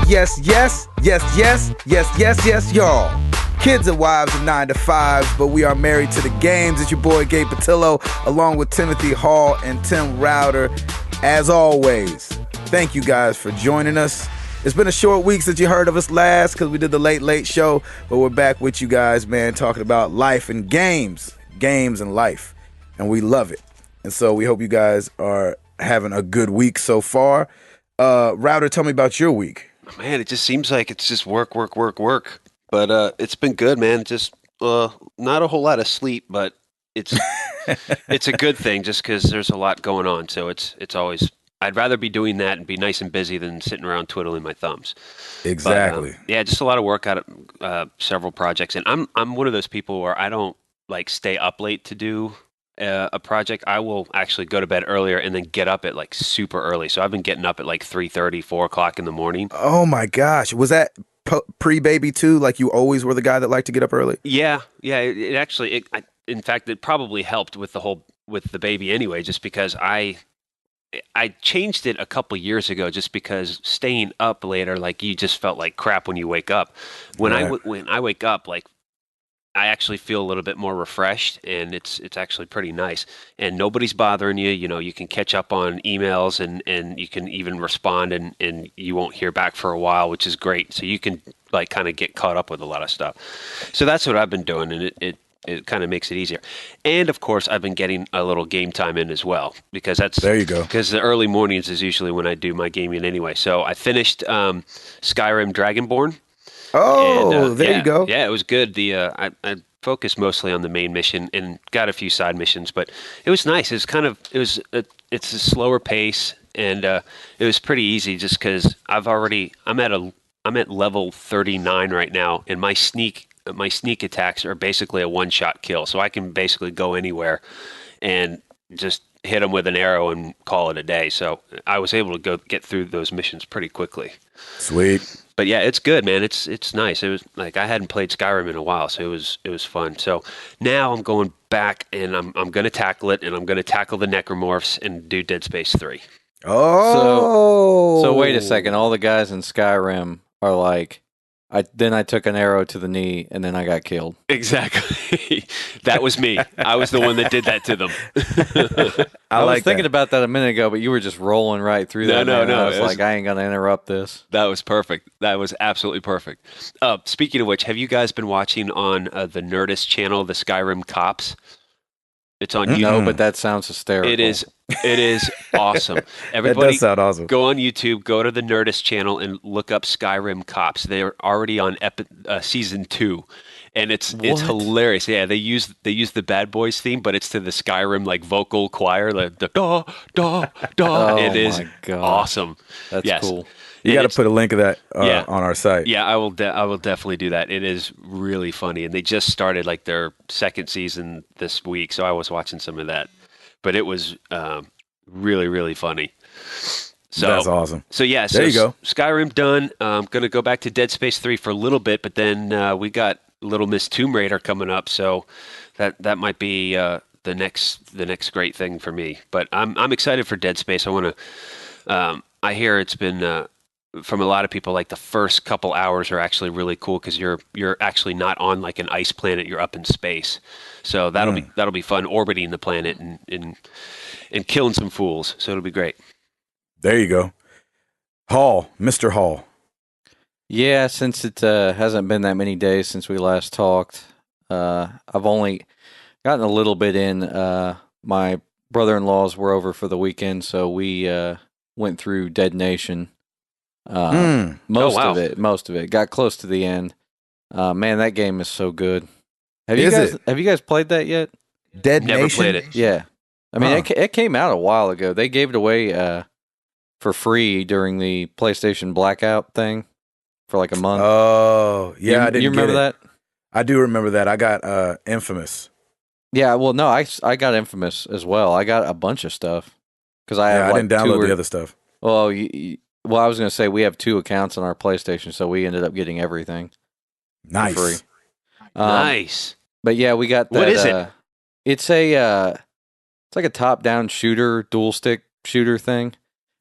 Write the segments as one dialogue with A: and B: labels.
A: yes, yes, yes, yes, yes, yes, yes, y'all. Kids and wives and 9 to 5s, but we are married to the games. It's your boy Gabe Patillo, along with Timothy Hall and Tim Router. As always, thank you guys for joining us. It's been a short week since you heard of us last because we did the late show, but we're back with you guys, man, talking about life and games and life, and we love it. And so we hope you guys are having a good week so far. Router, tell me about your week.
B: Man, it just seems like it's just work. But it's been good, man. Just not a whole lot of sleep, but it's it's a good thing just because there's a lot going on. So it's always I'd rather be doing that and be nice and busy than sitting around twiddling my thumbs.
A: Exactly.
B: But, yeah, just a lot of work out of several projects, and I'm one of those people where I don't like stay up late to do a project. I will actually go to bed earlier and then get up at like super early. So I've been getting up at like 3:30, 4 o'clock in the morning.
A: Oh my gosh, was that pre-baby too? Like you always were the guy that liked to get up early?
B: Yeah. It actually, in fact, it probably helped with the baby anyway, just because I changed it a couple years ago, just because staying up later, like you just felt like crap when you wake up. When I wake up, like I actually feel a little bit more refreshed, and it's actually pretty nice. And nobody's bothering you. You know, you can catch up on emails, and you can even respond, and you won't hear back for a while, which is great. So you can like kind of get caught up with a lot of stuff. So that's what I've been doing, and it kind of makes it easier. And of course, I've been getting a little game time in as well, because
A: there you go. Because
B: the early mornings is usually when I do my gaming anyway. So I finished Skyrim Dragonborn.
A: Oh, and, there you go.
B: Yeah, it was good. I focused mostly on the main mission and got a few side missions, but it was nice. It's a slower pace, and it was pretty easy just because I'm at level 39 right now, and my sneak attacks are basically a one-shot kill, so I can basically go anywhere and just hit them with an arrow and call it a day. So I was able to get through those missions pretty quickly.
A: Sweet.
B: But yeah, it's good, man. It's nice. It was like I hadn't played Skyrim in a while, so it was fun. So now I'm going back, and I'm going to tackle it, and I'm going to tackle the Necromorphs and do Dead Space 3.
A: Oh,
C: so wait a second. All the guys in Skyrim are like, I took an arrow to the knee, and then I got killed.
B: Exactly. That was me. I was the one that did that to them.
C: I was thinking about that a minute ago, but you were just rolling right through that.
B: No.
C: I was like, I ain't going to interrupt this.
B: That was perfect. That was absolutely perfect. Speaking of which, have you guys been watching on the Nerdist channel, the Skyrim Cops? It's on YouTube.
C: No, but that sounds hysterical.
B: It is awesome. Everybody,
A: that does sound awesome.
B: Go on YouTube, go to the Nerdist channel, and look up Skyrim Cops. They're already on season 2, and it's hilarious. Yeah, they use the Bad Boys theme, but it's to the Skyrim like vocal choir, like the da da da. It is awesome.
C: That's cool.
A: You got to put a link of that on our site.
B: Yeah, I will definitely do that. It is really funny, and they just started like their second season this week, so I was watching some of that. But it was really, really funny. So
A: that's awesome.
B: So yeah,
A: there you go.
B: Skyrim done. I'm going to go back to Dead Space 3 for a little bit, but then we got Little Miss Tomb Raider coming up, so that might be the next great thing for me. But I'm excited for Dead Space. I want to. I hear it's been. From a lot of people, like the first couple hours are actually really cool because you're actually not on like an ice planet, you're up in space. So that'll be fun, orbiting the planet and killing some fools. So it'll be great.
A: There you go. Mr. Hall.
C: Yeah, since it hasn't been that many days since we last talked, I've only gotten a little bit in. My brother-in-laws were over for the weekend, so we went through Dead Nation. Most of it got close to the end. Man, that game is so good. Have you guys played that yet?
A: Dead
B: Never
A: Nation?
B: played it.
C: Yeah, I mean it came out a while ago. They gave it away for free during the PlayStation Blackout thing for like a month.
A: Oh yeah, I didn't.
C: You remember that?
A: I do remember that. I got Infamous.
C: Yeah, well, no, I got Infamous as well. I got a bunch of stuff because I
A: didn't download the other stuff.
C: Well, well, I was going to say we have 2 accounts on our PlayStation, so we ended up getting everything.
A: Nice.
C: For free.
B: Nice.
C: But yeah, we got that.
B: What is it?
C: It's like a top-down shooter, dual stick shooter thing.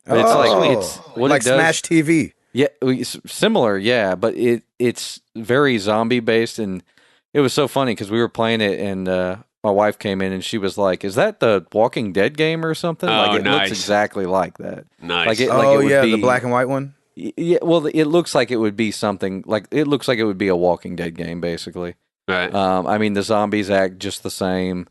C: But it's
A: like
C: what
A: like
C: it does,
A: Smash TV.
C: Yeah, similar, yeah, but it's very zombie based, and it was so funny because we were playing it, and my wife came in and she was like, "Is that the Walking Dead game or something?"
B: Oh,
C: Like it
B: nice.
C: looks exactly like that.
B: Nice.
C: Like it
A: Oh
C: would
A: yeah,
C: be
A: the black and white one.
C: Yeah, well, it looks like it would be something like it looks like it would be a Walking Dead game, basically.
B: Right.
C: I mean, the zombies act just the same.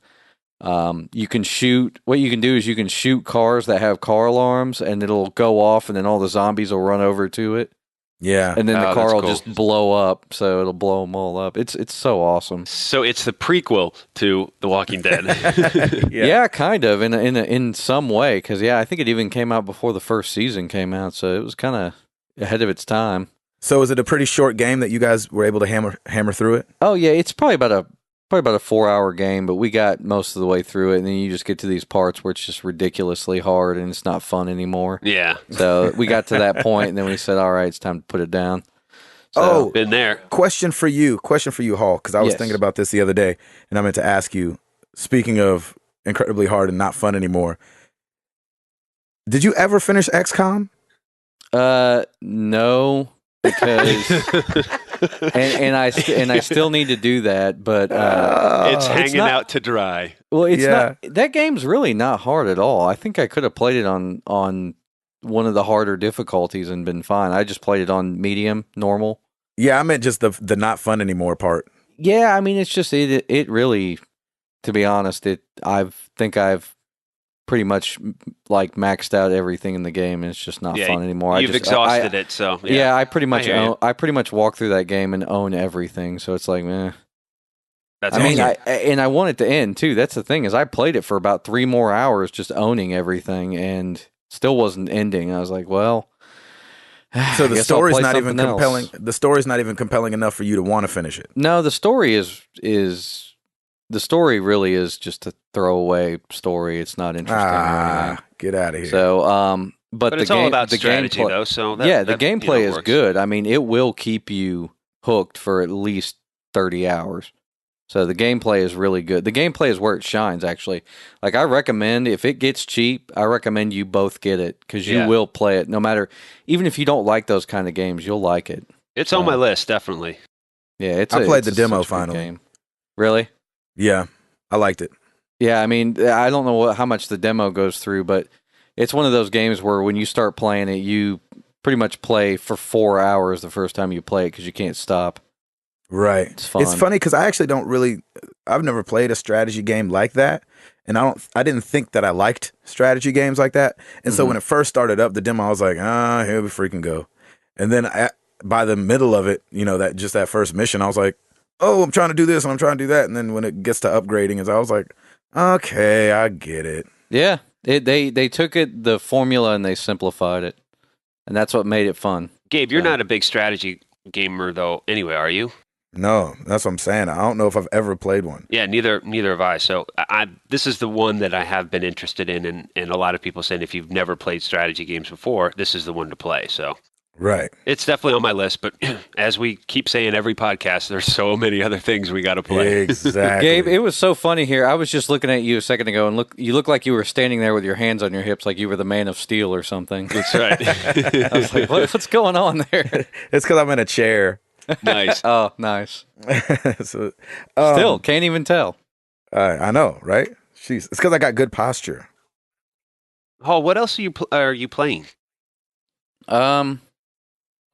C: You can shoot. What you can do is you can shoot cars that have car alarms, and it'll go off, and then all the zombies will run over to it,
A: Yeah.
C: and then the
B: Oh,
C: car
B: that's
C: will
B: cool.
C: just blow up. So it'll blow them all up. It's so awesome.
B: So it's the prequel to The Walking Dead.
C: Yeah, kind of in some way. Because yeah, I think it even came out before the first season came out, so it was kind of ahead of its time.
A: So is it a pretty short game that you guys were able to hammer through it?
C: Oh yeah, it's probably about a 4-hour game, but we got most of the way through it, and then you just get to these parts where it's just ridiculously hard and it's not fun anymore.
B: Yeah.
C: So we got to that point, and then we said, "All right, it's time to put it down." So,
A: Oh,
B: Been there.
A: question for you, Hall, because I was
C: Yes.
A: thinking about this the other day, and I meant to ask you. Speaking of incredibly hard and not fun anymore, did you ever finish XCOM?
C: no, because and I still need to do that, but
B: It's hanging
C: not-
B: out to dry.
C: well, it's
A: Yeah.
C: not. That game's really not hard at all. I think I could have played it on one of the harder difficulties and been fine. I just played it on medium, normal.
A: Yeah, I meant just the not fun anymore part.
C: Yeah, I mean, it's just it really, to be honest, I've pretty much like maxed out everything in the game, and it's just not
B: Yeah,
C: fun anymore.
B: You've exhausted it, so
C: Yeah, I pretty much
B: hear you.
C: I pretty much walk through that game and own everything. So it's like, meh.
B: That's
C: I mean,
B: awesome.
C: I want it to end too. That's the thing is, I played it for about 3 more hours just owning everything, and still wasn't ending. I was like, well.
A: So
C: I
A: the
C: guess I'll
A: story's
C: play
A: not even
C: something else.
A: compelling. The story's not even compelling enough for you to want to finish it.
C: No, the story is the story really is just a throwaway story. It's not interesting or anything.
A: Get out of here.
C: So,
B: But
C: the
B: it's
C: game,
B: all about
C: the
B: strategy,
C: gameplay,
B: though. So
C: the
B: that,
C: gameplay is
B: works.
C: good. I mean, it will keep you hooked for at least 30 hours. So the gameplay is really good. The gameplay is where it shines, actually. Like, I recommend, if it gets cheap, I recommend you both get it because you
B: Yeah.
C: will play it no matter, even if you don't like those kind of games, you'll like it.
B: It's on my list, definitely.
C: Yeah,
A: I played
C: it's
A: the demo
C: such a good
A: finally.
C: game. Really?
A: Yeah, I liked it.
C: Yeah, I mean, I don't know how much the demo goes through, but it's one of those games where when you start playing it, you pretty much play for 4 hours the first time you play it because you can't stop.
A: Right.
C: It's fun.
A: It's funny because I actually don't really. I've never played a strategy game like that, and I didn't think that I liked strategy games like that. And so when it first started up, the demo, I was like, here we freaking go. And then by the middle of it, that first mission, I was like, oh, I'm trying to do this and I'm trying to do that. And then when it gets to upgrading, I was like, okay, I get it.
C: Yeah, they took the formula and they simplified it, and that's what made it fun.
B: Gabe, you're
C: So-
B: not a big strategy gamer, though. Anyway, are you?
A: No, that's what I'm saying. I don't know if I've ever played one.
B: Yeah, neither have I. So this is the one that I have been interested in, and a lot of people saying if you've never played strategy games before, this is the one to play. So
A: Right.
B: it's definitely on my list. But as we keep saying every podcast, there's so many other things we got to play.
A: Exactly.
C: Gabe, it was so funny here. I was just looking at you a second ago, and you look like you were standing there with your hands on your hips, like you were the Man of Steel or something.
B: That's right.
C: I was like, what's going on there?
A: It's because I'm in a chair.
B: Nice.
C: Oh, nice.
A: So,
C: Still, can't even tell.
A: I know, right? Jeez. It's because I got good posture.
B: Hall, what else are you playing?
C: Um,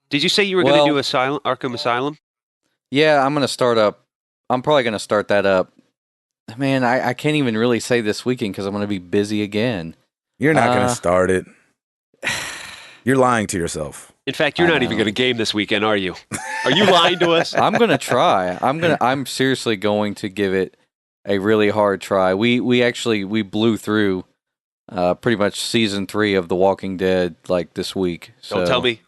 B: Did you say you were going
C: Well-
B: to do Arkham Asylum?
C: yeah, I'm gonna start up. I'm probably gonna start that up. Man, I can't even really say this weekend because I'm gonna be busy again.
A: You're not going
C: Uh,
A: to start it. You're lying to yourself.
B: In fact, you're
C: I
B: not even
C: know.
B: going to game this weekend, are you? Are you lying to us?
C: I'm gonna try. I'm seriously going to give it a really hard try. We blew through pretty much season 3 of The Walking Dead like this week. So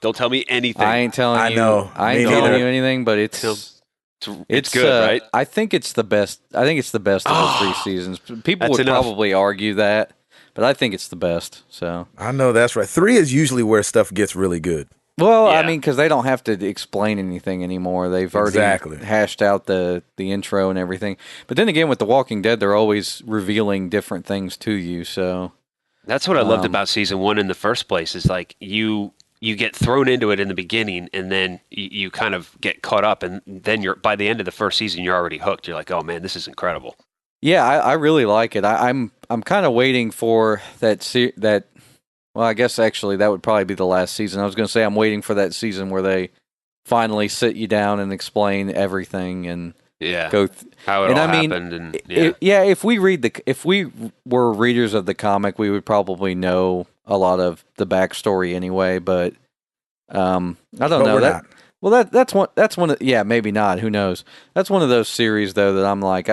B: Don't tell me anything.
C: I ain't telling
A: I
C: you.
A: know.
C: I ain't
A: Me
C: telling
A: neither.
C: you anything, but it's
B: It's good, right?
C: I think it's the best. I think it's the best of the 3 seasons. People
B: That's
C: would
B: enough.
C: probably argue that, but I think it's the best. So,
A: I know that's right. 3 is usually where stuff gets really good.
C: well, I
B: Yeah.
C: mean, because they don't have to explain anything anymore. They've already
A: Exactly.
C: hashed out the intro and everything. But then again, with The Walking Dead, they're always revealing different things to you. So,
B: That's what I loved
C: Um,
B: about season 1 in the first place. Is like you you get thrown into it in the beginning, and then you kind of get caught up, and then by the end of the first season, you're already hooked. You're like, oh man, this is incredible.
C: Yeah, I really like it. I'm kind of waiting for that. Well, I guess actually that would probably be the last season. I was going to say I'm waiting for that season where they finally sit you down and explain everything and go
B: how it all happened. And
C: if we were readers of the comic, we would probably know a lot of the backstory anyway. But I don't know. That's one. Maybe not. Who knows? That's one of those series though that I'm like,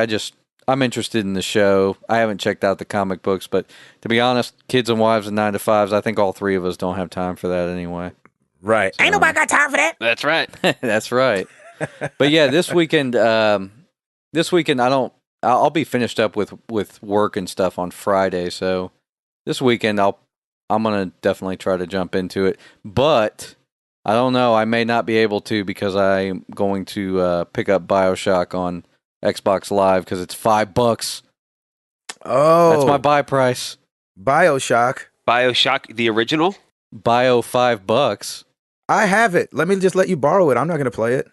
C: I'm interested in the show. I haven't checked out the comic books, but to be honest, Kids and Wives and 9 to 5s, I think all three of us don't have time for that anyway.
A: Right.
D: Ain't nobody got time for that.
B: That's right.
C: That's right. But yeah, this weekend I'll be finished up with work and stuff on Friday. So this weekend I'm going to definitely try to jump into it. But I don't know. I may not be able to because I'm going to pick up BioShock on Xbox Live because it's $5.
A: Oh,
C: that's my buy price.
A: BioShock,
B: the original.
C: Bio $5.
A: I have it. Let me just let you borrow it. I'm not going to play it.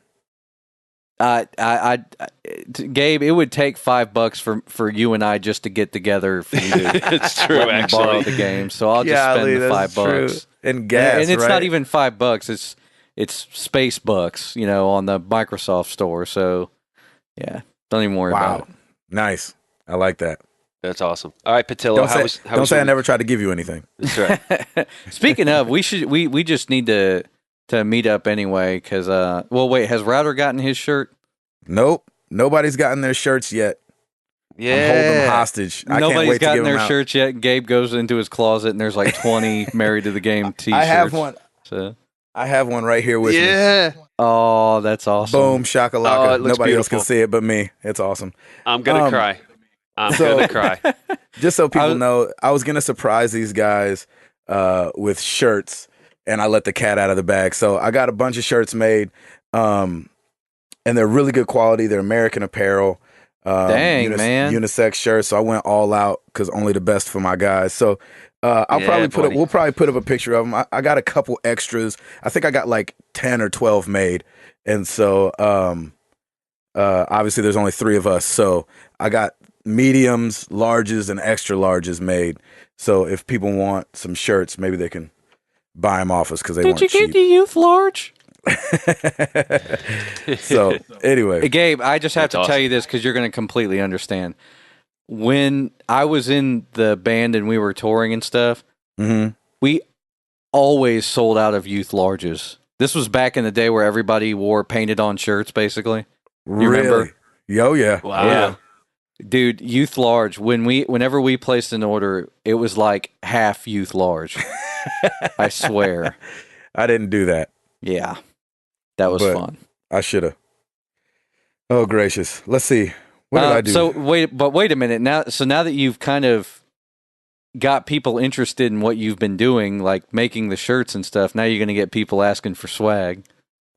C: Gabe, it would take $5 for you and I just to get together for you to
B: it's true, actually.
C: borrow the game. So I'll just spend the $5
A: and gas.
C: And it's not even $5. It's space bucks, on the Microsoft store. So yeah, don't even worry about it.
A: Nice. I like that.
B: That's awesome. All right, Patillo.
A: Don't say I never tried to give you anything.
B: That's right.
C: Speaking of, we just need to meet up anyway. Because wait, has Router gotten his shirt?
A: Nope, nobody's gotten their shirts yet.
B: Yeah,
A: I'm holding them hostage.
C: Nobody's gotten their shirts yet. Gabe goes into his closet and there's like 20 Married to the Game t-shirts.
A: I have one.
C: So
A: I have one right here with me.
B: Yeah.
C: Oh, that's awesome.
A: Boom, shakalaka. Nobody
B: beautiful.
A: else can see it but me. It's awesome.
B: I'm gonna cry. I'm gonna cry.
A: Just so people know, I was gonna surprise these guys with shirts, and I let the cat out of the bag. So I got a bunch of shirts made, and they're really good quality. They're American Apparel.
C: Dang, man.
A: Unisex shirts. So I went all out because only the best for my guys. So we'll probably put up a picture of them. I got a couple extras. I think I got like 10 or 12 made. And so obviously there's only 3 of us. So I got mediums, larges, and extra larges made. So if people want some shirts, maybe they can buy them off us because they weren't cheap.
C: Did you get the youth large?
A: So anyway,
C: hey, Gabe, I just have
B: That's
C: to
B: awesome.
C: tell you this because you're going to completely understand. When I was in the band and we were touring and stuff, we always sold out of youth larges. This was back in the day where everybody wore painted on shirts, basically. You remember?
A: Yo, yeah.
B: Wow.
C: Yeah. Dude, youth large. Whenever we placed an order, it was like half youth large. I swear.
A: I didn't do that.
C: Yeah. That was fun.
A: I should have. Oh, gracious. Let's see. What did I do?
C: So wait a minute. Now that you've kind of got people interested in what you've been doing, like making the shirts and stuff, now you're going to get people asking for swag.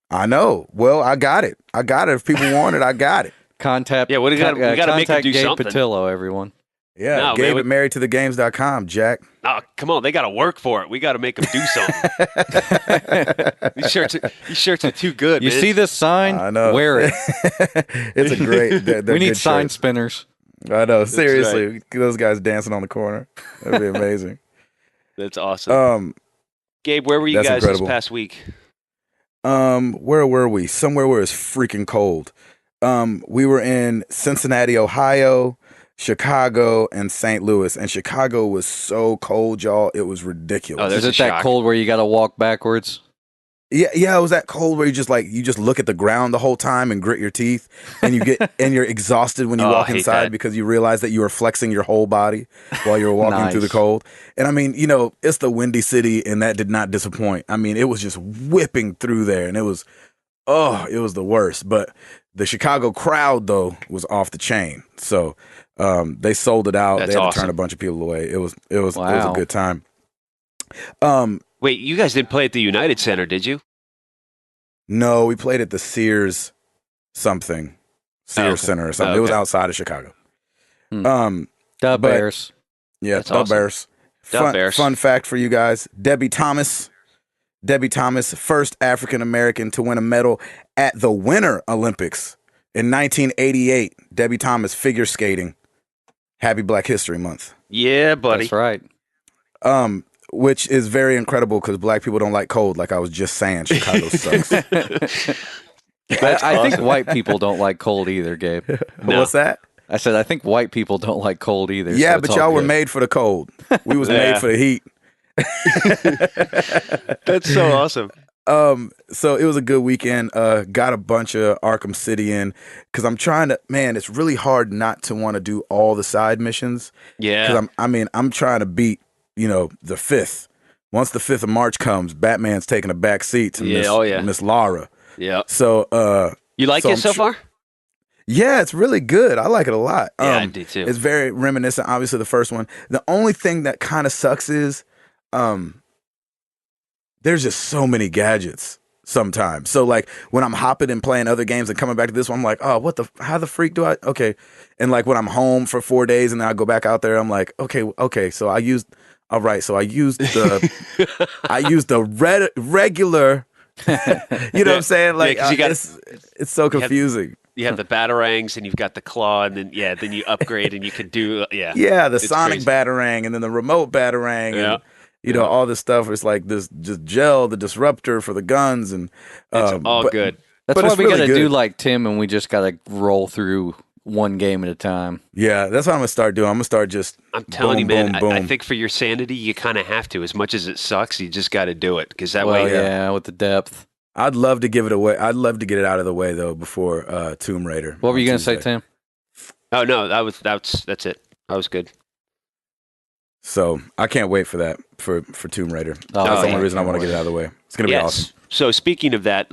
A: I know. Well, I got it. If people want it, I got it.
C: Contact.
B: Yeah, we got to make them
C: contact
B: do
C: Gabe
B: something.
C: Patillo, everyone.
A: Yeah,
B: No,
A: Gabe
B: man,
A: at marriedtothegames.com, Jack.
B: Oh, come on, they got to work for it. We got to make them do something. These shirts are too good.
C: You
B: man.
C: see this sign?
A: I know.
C: Wear it.
A: It's a great. They're
C: We need
A: good
C: sign
A: shirts.
C: spinners.
A: I know. Seriously, those guys dancing on the corner. That'd be amazing.
B: That's awesome. Gabe, where were you
A: that's
B: guys
A: incredible.
B: this past week?
A: Where were we? Somewhere where it's freaking cold. We were in Cincinnati, Ohio, Chicago, and St. Louis. And Chicago was so cold, y'all. It was ridiculous.
B: Oh, there's
C: Is
B: a
C: it that
B: shock.
C: cold where you got to walk backwards?
A: Yeah, it was that cold where you just look at the ground the whole time and grit your teeth, and you're exhausted when you
B: Oh, I
A: walk
B: hate
A: inside
B: that.
A: because you realize that you are flexing your whole body while you're walking
C: Nice.
A: through the cold. And I mean, it's the Windy City, and that did not disappoint. I mean, it was just whipping through there, and it was the worst. But the Chicago crowd though was off the chain, so they sold it out.
B: That's
A: they had to
B: awesome.
A: turn a bunch of people away. It was
C: Wow.
A: a good time.
B: Wait, you guys didn't play at the United Center, did you?
A: No, we played at the Sears something. Sears Center or something. It was
B: Okay.
A: outside of Chicago.
C: The
A: But-
C: Bears.
A: Yeah,
B: That's
A: the
B: awesome.
A: Bears.
B: The Bears.
A: Fun fact for you guys. Debbie Thomas Debbie Thomas, first African American to win a medal at the Winter Olympics in 1988. Debbie Thomas, figure skating. Happy Black History Month.
B: Yeah, buddy.
C: That's right.
A: Which is very incredible because black people don't like cold, like I was just saying. Chicago sucks.
C: I think white people don't like cold either, Gabe.
B: No.
A: What's that?
C: I said I think white people don't like cold either.
A: Yeah,
C: so it's
A: but
C: all
A: y'all were
C: good.
A: made for the cold. We was
B: Yeah.
A: made for the heat.
B: That's so awesome.
A: So it was a good weekend. Got a bunch of Arkham City in because I'm trying to. Man, it's really hard not to want to do all the side missions.
B: Yeah.
A: Because I'm trying to beat the 5th. Once the 5th of March comes, Batman's taking a back seat to Miss Lara.
B: Yeah.
A: So
B: You like
A: so
B: it
A: I'm
B: so far?
A: yeah, it's really good. I like it a lot.
B: Yeah, I do too.
A: It's very reminiscent, obviously, the first one. The only thing that kind of sucks is there's just so many gadgets sometimes. So, like, when I'm hopping and playing other games and coming back to this one, I'm like, oh, how the freak do I? Okay. And, like, when I'm home for 4 days and then I go back out there, I'm like, okay. So I used the, regular, you know what I'm saying? Like,
B: 'cause you got-
A: it's so confusing.
B: You have the batarangs and you've got the claw, and then you upgrade and you can do
A: Yeah, the
B: It's
A: sonic
B: crazy.
A: batarang and then the remote batarang
B: Yeah.
A: and all this stuff. It's like this just gel, the disruptor for the guns and
B: It's all
A: but-
B: good.
C: That's
A: but
C: why
A: it's
C: we
A: really
C: got to do
A: good.
C: like Tim, and we just got to roll through one game at a time.
A: Yeah, that's what I'm gonna start doing. I'm gonna start just
B: I'm telling
A: boom,
B: you, man.
A: boom,
B: I
A: boom.
B: think for your sanity, you kind of have to. As much as it sucks, you just got to do it because that
C: Well,
B: way.
C: yeah, with the depth.
A: I'd love to give it away. I'd love to get it out of the way though before Tomb Raider.
C: What were
A: on
C: you going to say,
A: Tuesday.
C: Tim?
B: Oh no, that's it. That was good.
A: So I can't wait for that for Tomb Raider.
C: Oh,
A: That's the
B: yeah.
A: only reason I want to get it out of the way. It's gonna be awesome.
B: So speaking of that,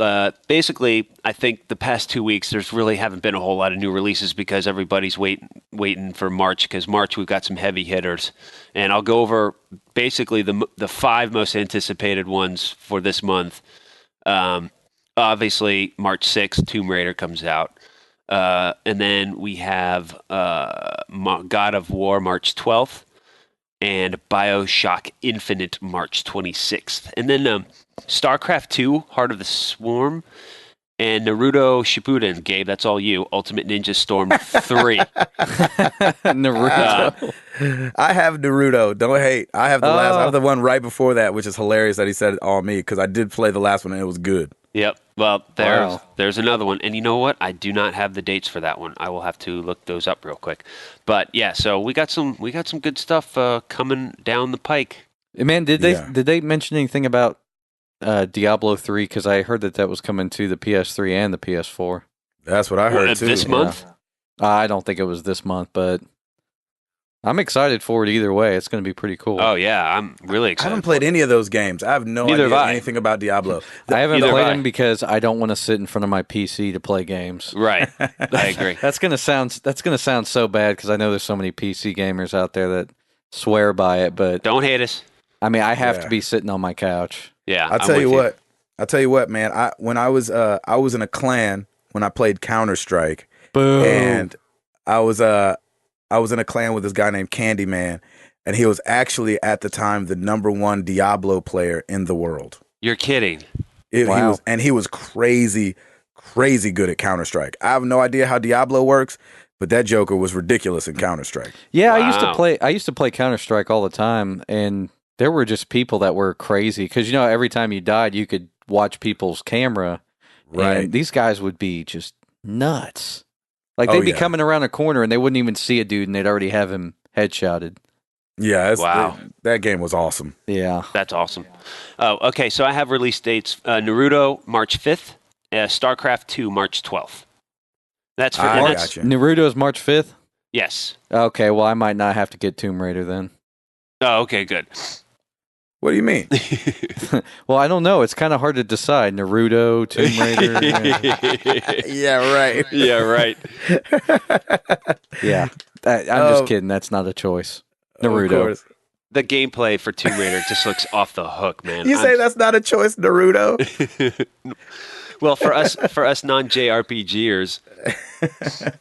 B: basically, I think the past 2 weeks there's really haven't been a whole lot of new releases because everybody's waiting for March. Because March we've got some heavy hitters, and I'll go over basically the 5 most anticipated ones for this month. Obviously, March 6th, Tomb Raider comes out, and then we have God of War March 12th. And BioShock Infinite March 26th. And then StarCraft 2, Heart of the Swarm, and Naruto Shippuden. Gabe, that's all you. Ultimate Ninja Storm 3.
C: Naruto.
A: I have Naruto. Don't hate. I have the last. I
C: Oh.
A: have the one right before that, which is hilarious that he said it all me because I did play the last one and it was good.
B: Yep. Well,
C: Wow.
B: there's another one. And you know what? I do not have the dates for that one. I will have to look those up real quick. But yeah, so we got some good stuff coming down the pike.
C: Man, did
A: Yeah.
C: they mention anything about Diablo 3? Because I heard that was coming to the PS3 and the PS4.
A: That's what I heard too.
B: This month?
C: I don't think it was this month, but I'm excited for it either way. It's going to be pretty cool.
B: Oh yeah, I'm really
A: I
B: excited.
A: haven't played any of those games. I have no
B: Neither
A: idea
B: have I.
A: anything about Diablo.
C: I haven't
B: Neither
C: played
B: have I.
C: them because I don't want to sit in front of my PC to play games.
B: Right. I agree.
C: That's gonna sound so bad because I know there's so many PC gamers out there that swear by it, but
B: Don't hate us.
C: I mean, I have
A: Yeah.
C: to be sitting on my couch.
B: Yeah.
A: I'll
B: I'm
A: tell you
B: with
A: what, man. I was in a clan when I played Counter Strike,
C: Boom.
A: and I was in a clan with this guy named Candyman, and he was actually at the time the #1 Diablo player in the world.
B: You're kidding.
C: Wow.
A: He was crazy good at Counter Strike. I have no idea how Diablo works, but that Joker was ridiculous in Counter Strike.
C: Yeah,
B: Wow.
C: I used to play Counter Strike all the time, and there were just people that were crazy because every time you died, you could watch people's camera,
A: Right.
C: And these guys would be just nuts. Like
A: Oh,
C: they'd be
A: yeah.
C: coming around a corner and they wouldn't even see a dude, and they'd already have him headshotted.
A: Yeah,
B: Wow.
A: that game was awesome.
C: Yeah,
B: That's awesome. Oh, okay. So I have release dates: Naruto March 5th, StarCraft 2 March 12th. That's for
A: I
B: and
A: got
B: that's,
A: you.
C: Naruto's March 5th.
B: yes.
C: Okay, well I might not have to get Tomb Raider then.
B: Oh, okay, good.
A: What do you mean?
C: Well, I don't know. It's kind of hard to decide. Naruto, Tomb Raider.
A: Yeah, right.
B: Yeah, right.
C: Yeah, I'm just kidding. That's not a choice.
A: Of
C: Naruto.
A: course.
B: The gameplay for Tomb Raider just looks off the hook, man.
A: You say that's not a choice, Naruto?
B: Well, for us non-JRPGers,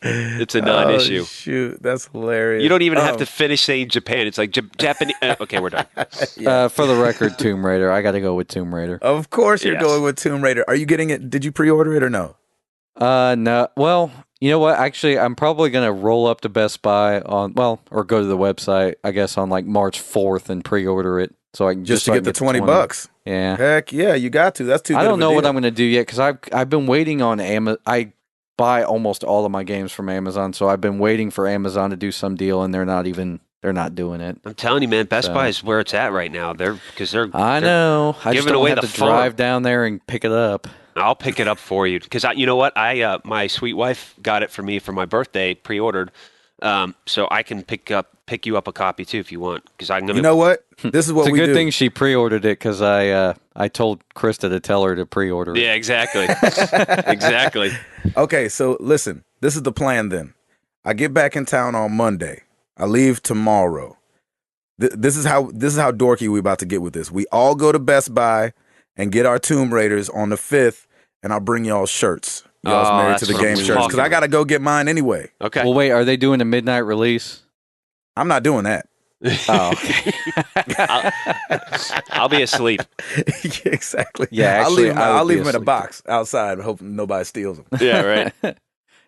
B: it's a non-issue.
A: Oh, shoot, that's hilarious.
B: You don't even have to finish saying Japan. It's like Japanese. Okay, we're done.
C: For the record, Tomb Raider. I got to go with Tomb Raider.
A: Of course, you're
B: Yes.
A: going with Tomb Raider. Are you getting it? Did you pre-order it or no?
C: No. Well, you know what? Actually, I'm probably gonna roll up to Best Buy or go to the website. I guess on like March 4th and pre-order it, so I can
A: Just to
C: so I
A: get
C: can
A: the $20.
C: Yeah.
A: Heck yeah, you got to. That's too.
C: I
A: good
C: don't
A: of a
C: know what
A: deal.
C: I'm gonna do yet because I've been waiting on Amazon. I buy almost all of my games from Amazon, so I've been waiting for Amazon to do some deal, and they're not doing it.
B: I'm telling you, man, Best
C: So-
B: Buy is where it's at right now.
C: I know. I just
B: giving
C: don't
B: away
C: have
B: the
C: to
B: phone.
C: drive down there and pick it up.
B: I'll pick it up for you because you know what? My sweet wife got it for me for my birthday, pre-ordered, so I can pick you up a copy too if you want. Because I'm gonna.
A: You know what? This is what
C: It's a
A: we
C: good
A: do.
C: thing she pre-ordered it because I told Krista to tell her to pre-order it.
B: Yeah, exactly, exactly.
A: Okay, so listen, this is the plan then. I get back in town on Monday. I leave tomorrow. This is how dorky we about to get with this. We all go to Best Buy and get our Tomb Raiders on the 5th, and I'll bring y'all shirts. Y'all's
B: Oh,
A: married
B: that's
A: to the
B: what
A: game
B: I'm
A: shirts because I
B: talking
A: got to go get mine anyway.
B: Okay.
C: Well, wait, are they doing a midnight release?
A: I'm not doing that.
C: Oh, okay.
B: I'll be asleep.
A: Yeah, exactly.
C: Yeah,
A: I'll
C: actually,
A: leave them,
C: I would
A: I'll leave
C: be
A: them in a
C: asleep.
A: box outside, hoping nobody steals them.
B: Yeah, right.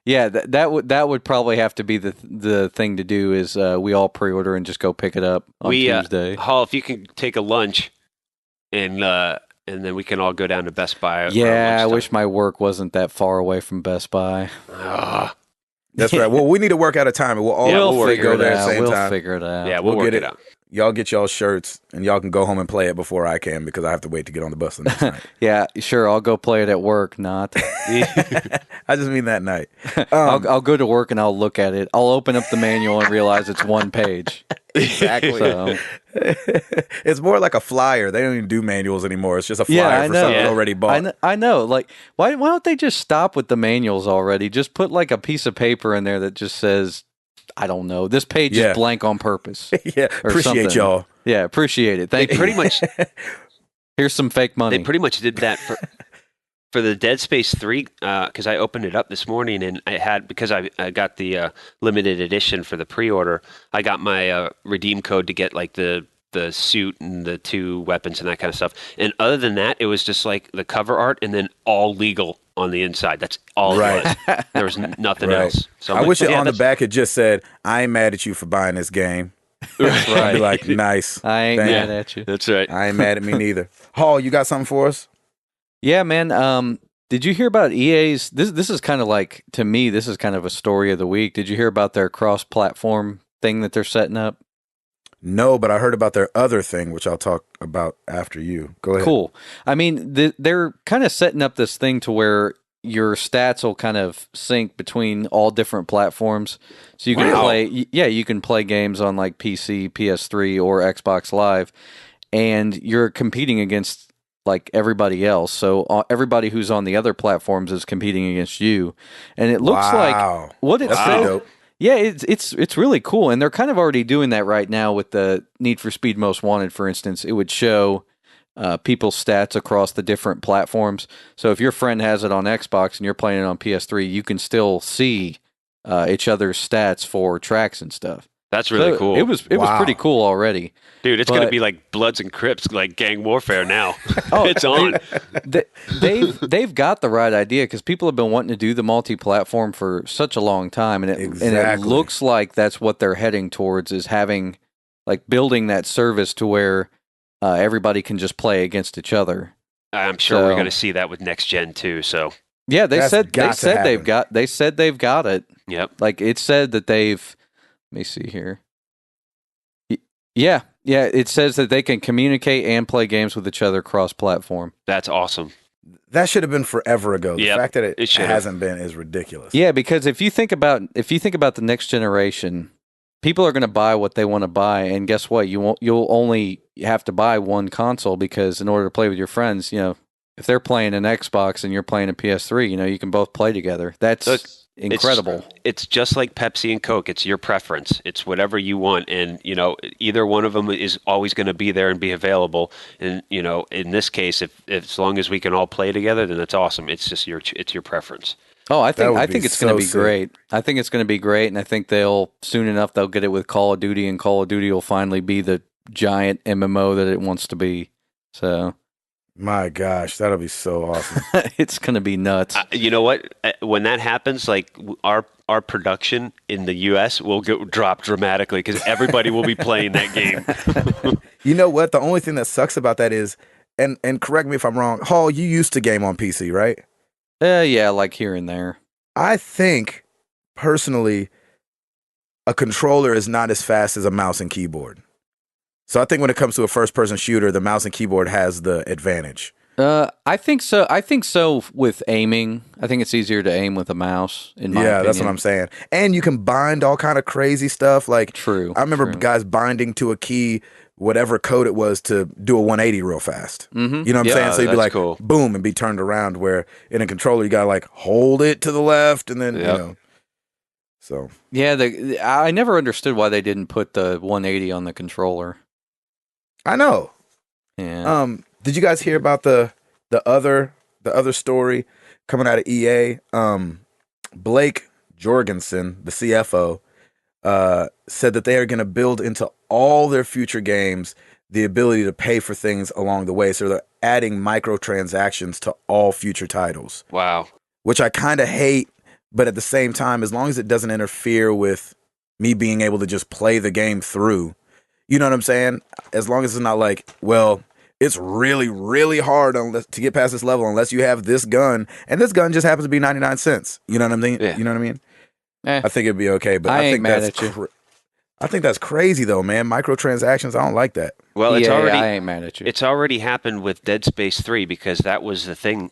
C: Yeah, that would probably have to be the thing to do is we all pre-order and just go pick it up on Tuesday.
B: Hall, if you can take a lunch, and then we can all go down to Best Buy. around
C: Yeah, I
B: lunchtime.
C: wish my work wasn't that far away from Best Buy.
B: Ah,
A: That's right. Well, we need to work out a time, and we'll all
B: Yeah,
C: we'll
B: we'll
C: figure
A: go
C: it
A: there at
C: out.
A: the same
C: We'll
A: time.
C: figure it out.
B: yeah, we'll
A: We'll
B: work
A: get
B: it
A: it.
B: out.
A: Y'all get y'all shirts, and y'all can go home and play it before I can because I have to wait to get on the bus the next night.
C: Yeah, sure. I'll go play it at work. Not.
A: I just mean that night.
C: I'll go to work and I'll look at it. I'll open up the manual and realize it's one page.
A: Exactly.
C: So
A: It's more like a flyer. They don't even do manuals anymore. It's just a flyer
C: yeah, I
A: for
C: know.
A: something
B: Yeah.
A: already bought.
C: I know. Like, why don't they just stop with the manuals already? Just put like a piece of paper in there that just says, I don't know, this page
A: Yeah.
C: is blank on purpose.
A: Yeah,
C: Or
A: appreciate
C: something.
A: y'all.
C: Yeah, appreciate it.
B: They
C: Thank you.
B: pretty much
C: Here's some fake money.
B: They pretty much did that for the Dead Space 3 because I opened it up this morning and I had because I got the limited edition for the pre-order. I got my redeem code to get like the suit and the 2 weapons and that kind of stuff. And other than that, it was just like the cover art and then all legal on the inside. That's all
A: Right.
B: it was. There was nothing
A: Right.
B: else. So I'm
A: I
B: like,
A: wish it
B: yeah,
A: on the
B: that's-
A: back it just said, I ain't mad at you for buying this game.
C: That's
A: I'd be
C: right.
A: like, nice.
C: I ain't
A: Thank
C: mad
A: you.
C: at you.
B: That's right.
A: I ain't mad at me neither. Hall, you got something for us?
C: Yeah, man. Did you hear about EA's? This is kind of like, to me, this is kind of a story of the week. Did you hear about their cross-platform thing that they're setting up?
A: No, but I heard about their other thing, which I'll talk about after you. Go ahead.
C: Cool. I mean, they're kind of setting up this thing to where your stats will kind of sync between all different platforms. So you can
B: Wow.
C: you can play games on like PC, PS3, or Xbox Live, and you're competing against like everybody else. So everybody who's on the other platforms is competing against you, and it looks like
A: Wow.
C: what it
A: That's
C: says.
A: pretty dope.
C: Yeah, it's really cool, and they're kind of already doing that right now with the Need for Speed Most Wanted, for instance. It would show people's stats across the different platforms. So if your friend has it on Xbox and you're playing it on PS3, you can still see each other's stats for tracks and stuff.
B: That's really
C: So
B: cool.
C: It was
A: Wow.
C: pretty cool already.
B: Dude, it's going to
C: but-
B: be like Bloods and Crips, like gang warfare now.
C: Oh,
B: It's on.
C: They've got the right idea because people have been wanting to do the multi-platform for such a long time, and it
A: Exactly.
C: looks like that's what they're heading towards, is having like building that service to where everybody can just play against each other.
B: I'm sure we're
C: So-
B: going to see that with next gen too. So,
C: Yeah, they
A: That's
C: said
A: got to happen.
C: they said they've got it.
B: yep.
C: Like it said that they've. Let me see here. Yeah, it says that they can communicate and play games with each other cross-platform.
B: That's awesome.
A: That should have been forever ago. The
B: Yep,
A: fact that it
B: it should have.
A: hasn't been is ridiculous.
C: Yeah, because if you think about the next generation, people are going to buy what they want to buy, and guess what? You'll only have to buy one console because in order to play with your friends, if they're playing an Xbox and you're playing a PS3, you can both play together. That's
B: Look,
C: incredible.
B: It's just like Pepsi and Coke. It's your preference. It's whatever you want, and either one of them is always going to be there and be available. And in this case, if as long as we can all play together, then that's awesome. It's just it's your preference.
C: Oh, I think it's
A: so
C: going to be
A: sick.
C: great. I think it's going to be great, and I think soon enough they'll get it with Call of Duty, and Call of Duty will finally be the giant MMO that it wants to be. So,
A: My gosh, that'll be so awesome.
C: it's going to be nuts.
B: You know what? When that happens, like our production in the U.S. will drop dramatically because everybody will be playing that game.
A: You know what? The only thing that sucks about that is, and correct me if I'm wrong, Hall, you used to game on PC, right?
C: Yeah, like here and there.
A: I think, personally, a controller is not as fast as a mouse and keyboard. So I think when it comes to a first-person shooter, the mouse and keyboard has the advantage.
C: I think so. I think so with aiming. I think it's easier to aim with a mouse, in my opinion.
A: That's what I'm saying. And you can bind all kind of crazy stuff. Like,
C: True.
A: I remember guys binding to a key, whatever code it was, to do a 180 real fast.
C: Mm-hmm.
A: You know what I'm saying? So you'd be like,
B: cool.
A: boom, and be turned around, where in a controller, you got to like hold it to the left and then, So.
C: Yeah, I never understood why they didn't put the 180 on the controller.
A: I know.
C: Yeah.
A: Did you guys hear about the other story coming out of EA? Blake Jorgensen, the CFO, said that they are going to build into all their future games the ability to pay for things along the way. So they're adding microtransactions to all future titles.
B: Wow.
A: Which I kind of hate, but at the same time, as long as it doesn't interfere with me being able to just play the game through, you know what I'm saying? As long as it's not like, well, it's really, really hard to get past this level unless you have this gun, and this gun just happens to be 99 cents. You know what I mean?
B: Yeah.
A: You know what I mean?
C: I
A: think it'd be okay, but
C: I
A: I
C: ain't
A: think
C: mad
A: that's
C: at you.
A: I think that's crazy though, man. Microtransactions, I don't like that.
B: Well, it's
C: I ain't mad at you.
B: It's already happened with Dead Space 3 because that was the thing.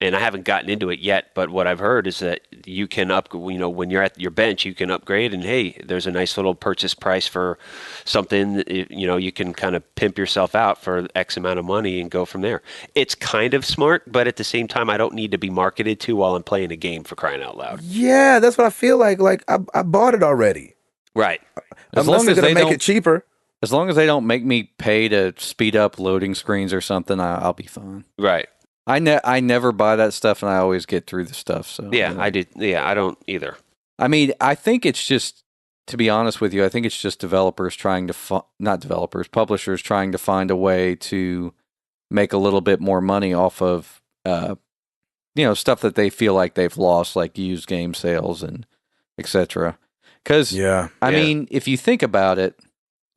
B: And I haven't gotten into it yet, but what I've heard is that you can when you're at your bench, you can upgrade, and hey, there's a nice little purchase price for something. You can kind of pimp yourself out for X amount of money and go from there. It's kind of smart, but at the same time, I don't need to be marketed to while I'm playing a game, for crying out loud.
A: Yeah, that's what I feel like. Like I bought it already.
B: Right.
A: Unless they're going to make it cheaper.
C: As long as they don't make me pay to speed up loading screens or something, I'll be fine.
B: Right.
C: I never buy that stuff, and I always get through the stuff. So
B: yeah, I did. Yeah, I don't either.
C: I mean, I think it's just, to be honest with you, I think it's just developers trying to publishers trying to find a way to make a little bit more money off of stuff that they feel like they've lost, like used game sales and etc. Because I mean, if you think about it,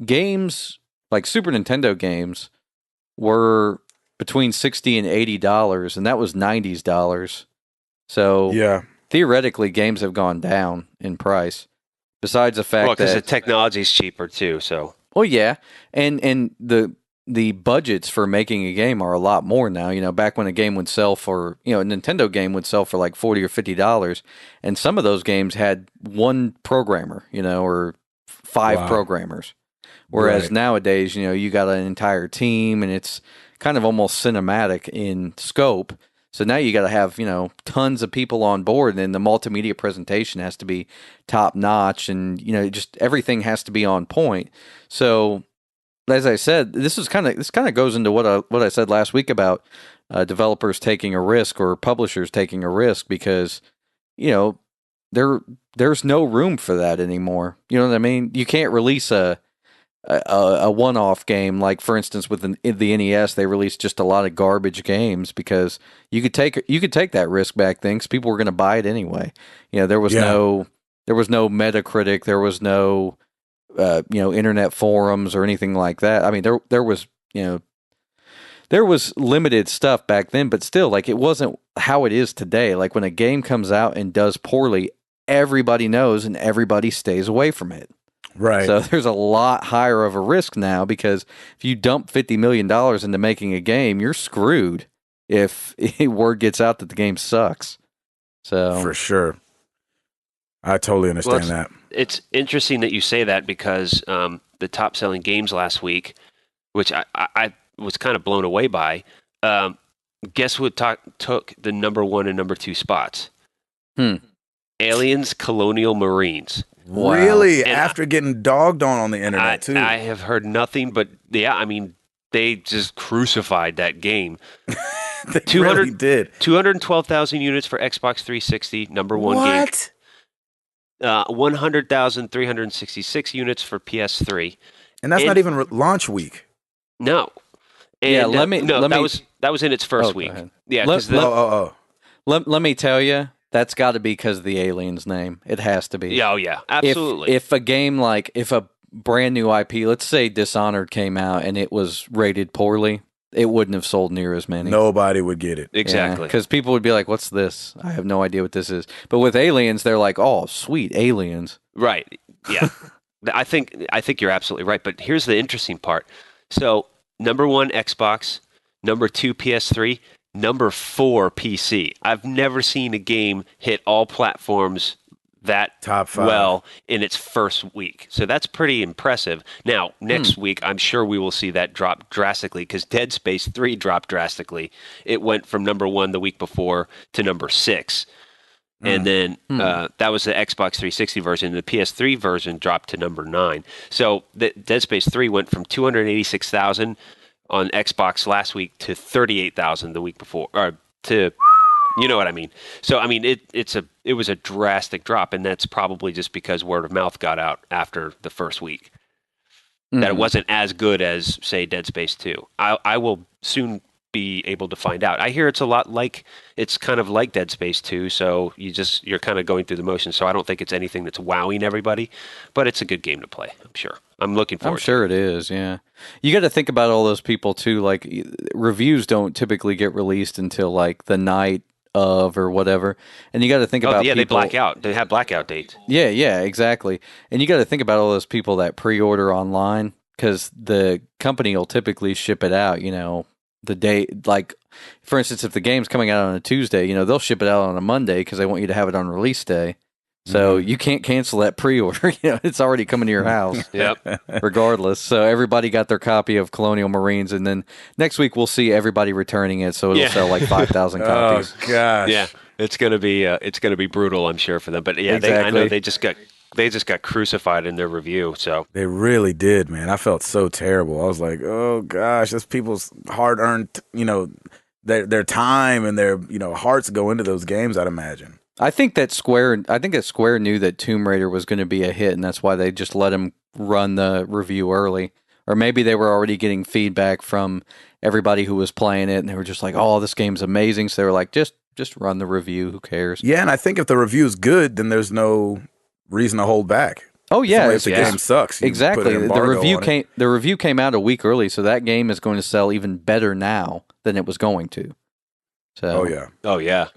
C: games like Super Nintendo games were between $60 and $80, and that was '90s dollars. So theoretically, games have gone down in price. Besides the fact
B: because the technology is cheaper too. So
C: yeah, and the budgets for making a game are a lot more now. You know, back when a game would sell for a Nintendo game would sell for like $40 or $50, and some of those games had one programmer, or five programmers. Whereas nowadays, you got an entire team, and it's kind of almost cinematic in scope. So now you got to have, tons of people on board, and then the multimedia presentation has to be top notch, and, just everything has to be on point. So as I said, this kind of goes into what I said last week about developers taking a risk or publishers taking a risk, because, there's no room for that anymore. You know what I mean? You can't release a one-off game, like for instance with the NES, they released just a lot of garbage games because you could take that risk back then because people were going to buy it anyway. There was no Metacritic, there was no internet forums or anything like that. I mean, there was limited stuff back then, but still, like, it wasn't how it is today. Like, when a game comes out and does poorly, everybody knows and everybody stays away from it.
A: Right.
C: So there's a lot higher of a risk now, because if you dump $50 million into making a game, you're screwed if word gets out that the game sucks. So
A: for sure. I totally understand that.
B: It's interesting that you say that, because the top selling games last week, which I was kind of blown away by, guess what took the number 1 and number 2 spots? Aliens Colonial Marines.
C: Wow.
A: Really?
B: And
A: After getting dogged on the internet, too.
B: I have heard nothing but, yeah, I mean, they just crucified that game.
A: They really did.
B: 212,000 units for Xbox 360, number one game.
A: What?
B: 100,366 units for PS3.
A: And that's not even launch week.
B: No. And,
C: Yeah, let me-
B: that was in its first
C: Oh, go
B: week.
C: ahead.
B: Yeah,
C: Let-
B: because
C: Let me tell you, that's got to be because of the Aliens name. It has to be.
B: yeah, oh yeah, absolutely.
C: If a game if a brand new IP, let's say Dishonored came out and it was rated poorly, it wouldn't have sold near as many.
A: Nobody would get it.
B: Exactly.
C: Because people would be like, "What's this? I have no idea what this is." But with Aliens, they're like, "Oh, sweet Aliens."
B: Right. Yeah. I think you're absolutely right. But here's the interesting part. So number 1 Xbox, number 2 PS3, number 4 PC. I've never seen a game hit all platforms that
A: Top 5.
B: well in its first week. So that's pretty impressive. Now, next week, I'm sure we will see that drop drastically because Dead Space 3 dropped drastically. It went from number 1 the week before to number 6. And then that was the Xbox 360 version. The PS3 version dropped to number 9. So the Dead Space 3 went from 286,000 on Xbox last week to 38,000 the week before, or to, you know what I mean. So I mean it was a drastic drop, and that's probably just because word of mouth got out after the first week. That it wasn't as good as, say, Dead Space 2. I will soon be able to find out. I hear it's kind of like Dead Space 2, so you're kind of going through the motions. So I don't think it's anything that's wowing everybody, but it's a good game to play, I'm sure. I'm looking forward to it.
C: I'm sure it is, yeah. You got to think about all those people too. Like, reviews don't typically get released until like the night of or whatever, and you got to think about
B: they
C: people,
B: black out. They have blackout dates.
C: Yeah, exactly. And you got to think about all those people that pre-order online because the company will typically ship it out, the day, like, for instance, if the game's coming out on a Tuesday, they'll ship it out on a Monday because they want you to have it on release day. So you can't cancel that pre-order. It's already coming to your house.
B: Yep.
C: Regardless. So everybody got their copy of Colonial Marines, and then next week we'll see everybody returning it. So it'll sell like 5,000 copies.
A: Oh gosh.
B: Yeah, it's gonna be brutal, I'm sure, for them. But yeah,
C: Exactly.
B: I know they just got crucified in their review. So
A: They really did, man. I felt so terrible. I was like, oh gosh, that's people's hard-earned, their time and their, hearts go into those games, I'd imagine.
C: I think that Square knew that Tomb Raider was going to be a hit, and that's why they just let him run the review early. Or maybe they were already getting feedback from everybody who was playing it, and they were just like, "Oh, this game's amazing." So they were like, "Just run the review. Who cares?"
A: Yeah, and I think if the review's good, then there's no reason to hold back.
C: Oh yeah,
A: If the game sucks, you
C: exactly.
A: put an embargo on it.
C: The review came out a week early, so that game is going to sell even better now than it was going to. So
A: Oh yeah,
B: yeah,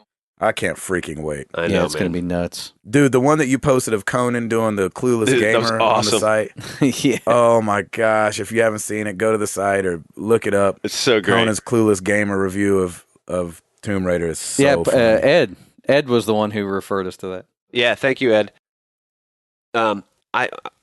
A: I can't freaking wait,
B: I know,
C: it's going to be nuts.
A: dude. The one that you posted of Conan doing the Clueless
B: Dude, that was
A: Gamer on the
B: awesome.
A: site.
C: Yeah.
A: Oh my gosh! If you haven't seen it, go to the site or look it up.
B: It's so great.
A: Conan's Clueless Gamer review of Tomb Raider is so funny.
C: Ed was the one who referred us to that.
B: Yeah, thank you, Ed.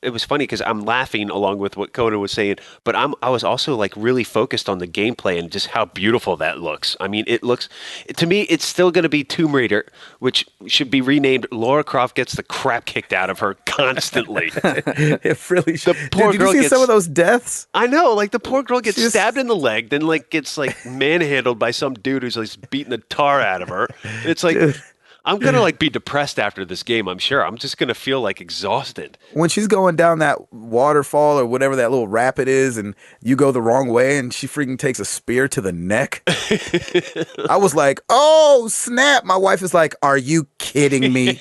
B: It was funny because I'm laughing along with what Conan was saying, but I was also like really focused on the gameplay and just how beautiful that looks. I mean, to me, it's still going to be Tomb Raider, which should be renamed Lara Croft Gets the Crap Kicked Out of Her Constantly.
A: It really should.
B: The poor
A: Did
B: girl
A: you see
B: gets-
A: some of those deaths?
B: I know, like the poor girl gets
A: She's-
B: stabbed in the leg, then like gets like manhandled by some dude who's like beating the tar out of her. It's like,
A: Dude.
B: I'm gonna like be depressed after this game. I'm sure. I'm just gonna feel like exhausted.
A: When she's going down that waterfall or whatever that little rapid is, and you go the wrong way, and she freaking takes a spear to the neck. I was like, "Oh snap!" My wife is like, "Are you kidding me?"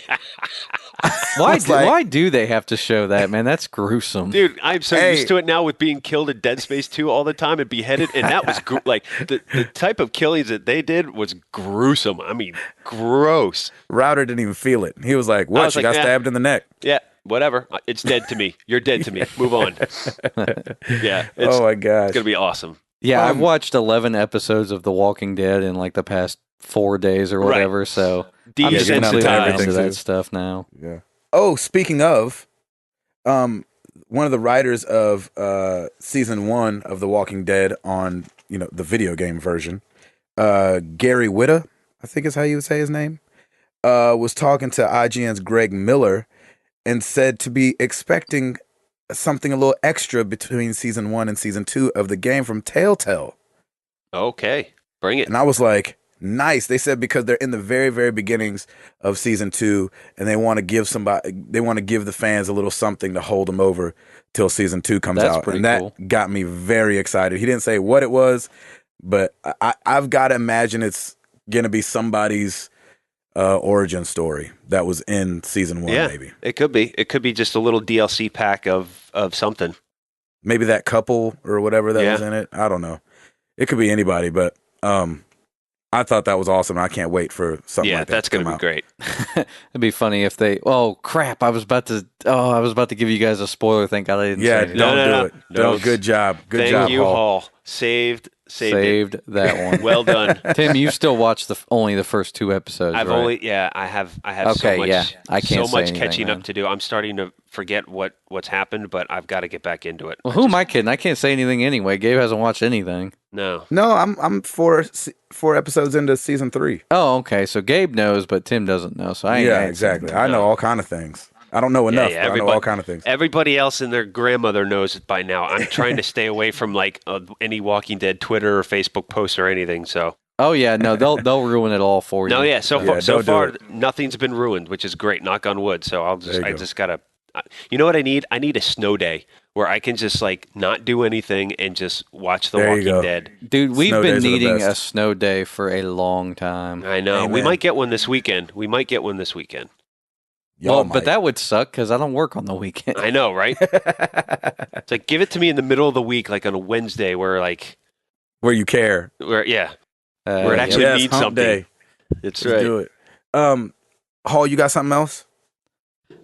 C: Why do they have to show that, man? That's gruesome.
B: Dude, I'm so
A: Hey.
B: used to it now with being killed in Dead Space 2 all the time and beheaded, and that was like the type of killings that they did was gruesome. I mean, gross.
A: Router didn't even feel it. He was like,
B: I
A: "What?
B: was
A: She
B: like,
A: got
B: "Yeah."
A: stabbed in the neck."
B: Yeah, whatever. It's dead to me. You're dead to me. Move on. Yeah, it's,
A: Oh my gosh!
B: it's gonna be awesome.
C: Yeah, I've watched 11 episodes of The Walking Dead in like the past 4 days or whatever, so I'm just completely
B: Desensitized.
C: into that stuff now.
A: Yeah. Oh, speaking of, one of the writers of season 1 of The Walking Dead on the video game version, Gary Whitta, I think is how you would say his name. was talking to IGN's Greg Miller and said to be expecting something a little extra between season 1 and season 2 of the game from Telltale.
B: Okay, bring it.
A: And I was like, nice. They said because they're in the very, very beginnings of season 2, and they want to give the fans a little something to hold them over till season 2 comes
C: That's
A: out.
C: pretty
A: And that
C: cool.
A: got me very excited. He didn't say what it was, but I've got to imagine it's going to be somebody's origin story that was in season 1,
B: Yeah,
A: maybe.
B: it could be. It could be just a little DLC pack of something.
A: Maybe that couple or whatever that
B: Yeah.
A: was in it. I don't know. It could be anybody, but I thought that was awesome. I can't wait for something
B: Yeah,
A: like that
B: that's
A: to
B: going
A: come
B: to be
A: out.
B: great.
C: It'd be funny if they. Oh crap! I was about to give you guys a spoiler. Thank God I didn't.
A: Yeah,
C: say anything.
A: don't do
B: No.
A: it.
B: No.
A: Don't. Good job. Good
B: Thank
A: job,
B: you,
A: Hall.
B: Hall. Saved it.
C: that one.
B: Well done.
C: Tim, you still watched only the first 2 episodes.
B: I've
C: right?
B: I have
C: Okay,
B: so much,
C: yeah. I can't
B: so
C: say
B: much
C: anything,
B: catching
C: man.
B: up to do. I'm starting to forget what's happened, but I've got to get back into it.
C: Well, who am I kidding? I can't say anything anyway. Gabe hasn't watched anything.
B: No.
A: No, I'm four episodes into season 3.
C: Oh, okay. So Gabe knows, but Tim doesn't know. So I ain't saying
A: Exactly.
C: anything.
A: I know all kind of things. I don't know enough,
B: yeah,
A: but I know all kind of things.
B: Everybody else and their grandmother knows it by now. I'm trying to stay away from like any Walking Dead Twitter or Facebook posts or anything. So
C: Oh yeah, no, they'll ruin it all for you.
B: no, yeah. So
A: Yeah, don't do
B: far,
A: it.
B: nothing's been ruined, which is great. Knock on wood. So
A: There you
B: I
A: go.
B: just gotta. You know what I need? I need a snow day where I can just like not do anything and just watch The
A: There you go.
B: Walking Dead.
C: Dude, we've
A: Snow
C: been
A: days are the
C: needing a
A: best.
C: snow day for a long time.
B: I know. We
A: Amen.
B: might get one this weekend.
A: Y'all
C: Well,
A: might.
C: but that would suck because I don't work on the weekend.
B: I know, right? It's like give it to me in the middle of the week, like on a Wednesday, where
A: where you care.
B: where it
C: Yeah.
B: actually
A: Yes,
B: means
A: hump
B: something.
A: day.
B: It's
A: Let's do it. Hall, you got something else?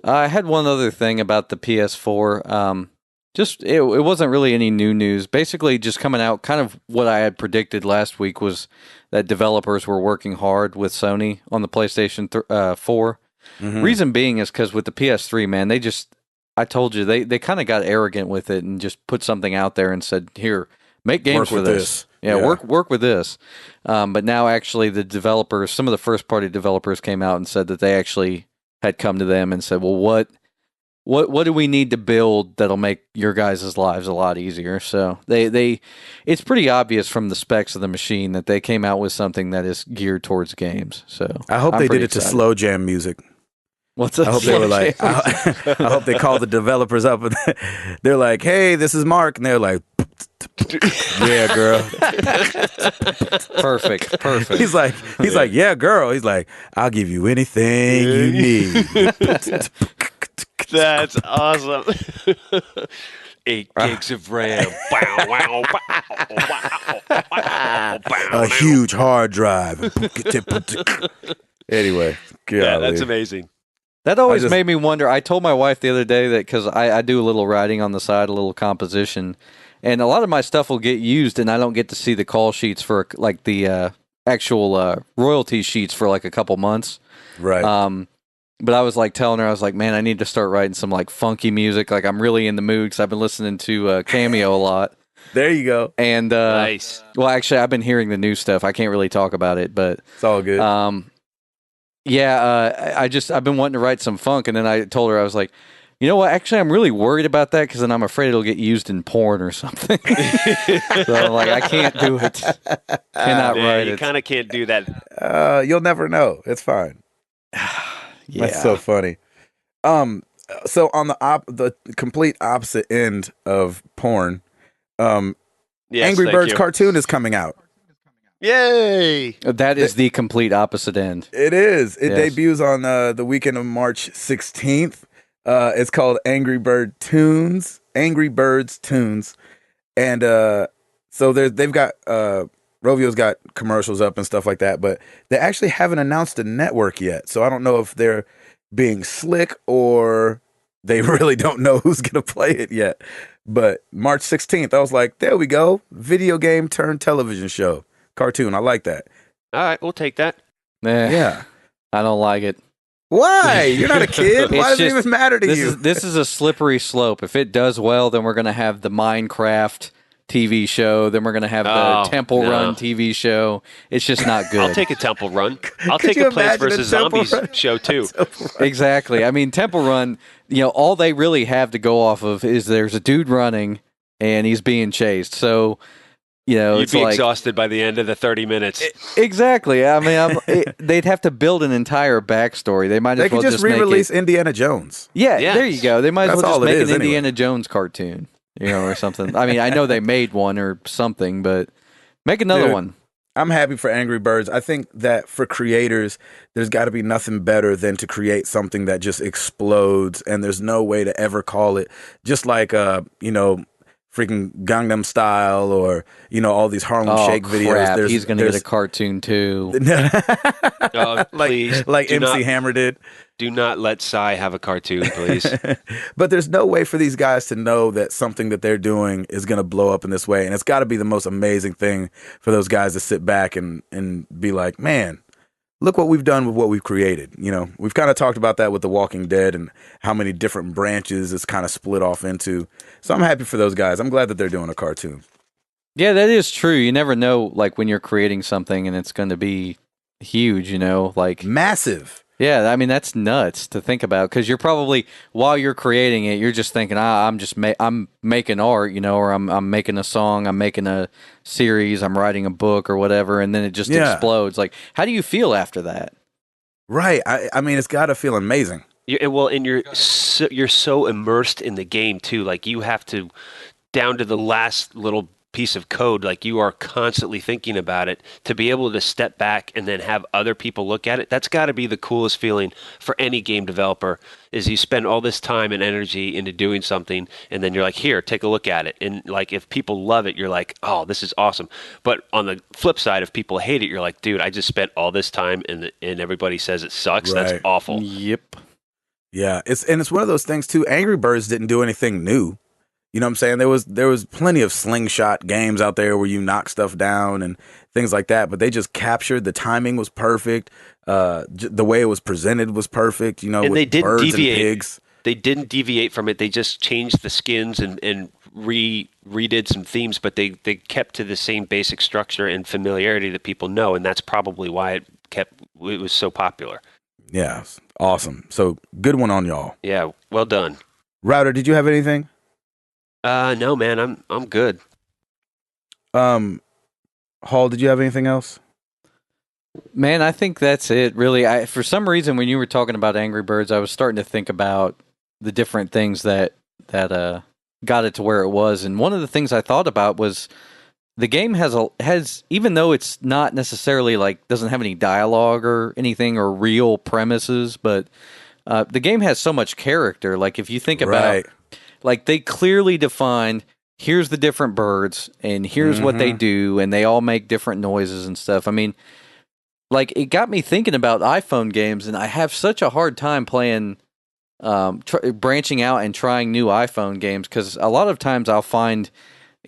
C: I had one other thing about the PS4. Just it wasn't really any new news. Basically, just coming out, kind of what I had predicted last week was that developers were working hard with Sony on the PlayStation 4.
A: Mhm.
C: Reason being is because with the PS3, man, I told you, they kind of got arrogant with it and just put something out there and said, here, make games
A: Work
C: for
A: with
C: this. Yeah,
A: Yeah.
C: work with this. But now actually the developers, some of the first party developers came out and said that they actually had come to them and said, well, what do we need to build that'll make your guys' lives a lot easier? So it's pretty obvious from the specs of the machine that they came out with something that is geared towards games. So
A: I hope
C: I'm
A: they did
C: pretty
A: it to
C: excited.
A: slow jam music.
C: What's
A: I hope they were like, I hope they called the developers up and they're like, hey, this is Mark. And they're like, yeah, girl.
C: perfect.
A: He's like, yeah, girl. He's like, I'll give you anything you need.
B: That's awesome. 8 gigs of RAM. Wow, wow, wow, wow, wow, wow.
A: A huge hard drive. Anyway,
B: Yeah,
A: golly.
B: that's amazing.
C: That always
A: just-
C: made me wonder. I told my wife the other day that because I do a little writing on the side, a little composition, and a lot of my stuff will get used, and I don't get to see the call sheets for like the actual royalty sheets for like a couple months.
A: Right.
C: But I was like telling her, I was like, man, I need to start writing some like funky music. Like I'm really in the mood because I've been listening to Cameo a lot.
A: There you go.
C: And
B: Nice.
C: well, actually, I've been hearing the new stuff. I can't really talk about it, but
A: It's all good.
C: I've been wanting to write some funk, and then I told her I was like, you know what? Actually, I'm really worried about that because then I'm afraid it'll get used in porn or something. So I'm like, I can't do it. Cannot
B: Yeah,
C: write
B: you
C: it.
B: kind of can't do that.
A: You'll never know. It's fine.
C: Yeah.
A: That's so funny. So on the complete opposite end of porn,
B: Yes,
A: Angry
B: thank
A: Birds
B: you.
A: cartoon is coming out.
B: Yay!
C: That is the complete opposite end.
A: It is. It
C: Yes.
A: debuts on the weekend of March 16th. It's called Angry Birds Tunes, and so they've got Rovio's got commercials up and stuff like that, but they actually haven't announced a network yet. So I don't know if they're being slick or they really don't know who's gonna play it yet. But March 16th, I was like, there we go, video game turned television show, cartoon. I like that.
B: All right, we'll take that.
A: Yeah.
C: I don't like it.
A: Why? You're not a kid. Why
C: It's
A: does it
C: just-
A: even matter to you?
C: This is a slippery slope. If it does well, then we're going to have the Minecraft TV show. Then we're going to have the Temple Run TV show. It's just not good.
B: I'll take a Temple Run. I'll take a Plants vs. Zombies show, too.
C: Exactly. I mean, Temple Run, all they really have to go off of is there's a dude running, and he's being chased. So,
B: you'd
C: it's
B: be
C: like,
B: exhausted by the end of the 30 minutes.
C: Exactly. I mean, they'd have to build an entire backstory. They might as well just
A: re-release Indiana Jones.
C: Yeah, there you go. They might as well just make an
A: anyway.
C: Indiana Jones cartoon, or something. I mean, I know they made one or something, but make another one.
A: I'm happy for Angry Birds. I think that for creators, there's got to be nothing better than to create something that just explodes, and there's no way to ever call it just like freaking Gangnam Style or all these Harlem Shake videos.
C: He's going to get a cartoon too.
B: Please,
A: like MC Hammer did.
B: Do not let Psy have a cartoon, please.
A: But there's no way for these guys to know that something that they're doing is going to blow up in this way, and it's got to be the most amazing thing for those guys to sit back and be like, man, look what we've done with what we've created. We've kind of talked about that with The Walking Dead and how many different branches it's kind of split off into. So I'm happy for those guys. I'm glad that they're doing a cartoon.
C: Yeah, that is true. You never know, like, when you're creating something and it's going to be huge, like
A: massive.
C: Yeah, I mean, that's nuts to think about, because you're probably, while you're creating it, you're just thinking, I'm making art, or I'm making a song, I'm making a series, I'm writing a book or whatever, and then it just explodes. Like, how do you feel after that?
A: Right. I mean, it's got to feel amazing.
B: And you're so immersed in the game, too. Like, you have to, down to the last little piece of code, like, you are constantly thinking about it. To be able to step back and then have other people look at it, that's got to be the coolest feeling for any game developer, is you spend all this time and energy into doing something, and then you're like, here, take a look at it. And like, if people love it, you're like, oh, this is awesome. But on the flip side, if people hate it, you're like, dude, I just spent all this time and everybody says it sucks. Right. That's awful.
C: Yep.
A: Yeah, it's one of those things too. Angry Birds didn't do anything new. You know what I'm saying? There was plenty of slingshot games out there where you knock stuff down and things like that, but they just captured, the timing was perfect. The way it was presented was perfect,
B: and
A: with
B: they didn't
A: birds
B: deviate.
A: And pigs.
B: They didn't deviate from it. They just changed the skins and redid some themes, but they kept to the same basic structure and familiarity that people know, and that's probably why it was so popular.
A: Yeah, awesome. So good one on y'all.
B: Yeah, well done.
A: Router, did you have anything?
B: No, man, I'm good.
A: Hall, did you have anything else?
C: Man, I think that's it, really. For some reason, when you were talking about Angry Birds, I was starting to think about the different things that got it to where it was. And one of the things I thought about was the game has even though it's not necessarily like doesn't have any dialogue or anything or real premises, but the game has so much character. Like, if you think about, like, they clearly defined, here's the different birds and here's what they do, and they all make different noises and stuff. I mean, like, it got me thinking about iPhone games, and I have such a hard time playing, branching out and trying new iPhone games, because a lot of times I'll find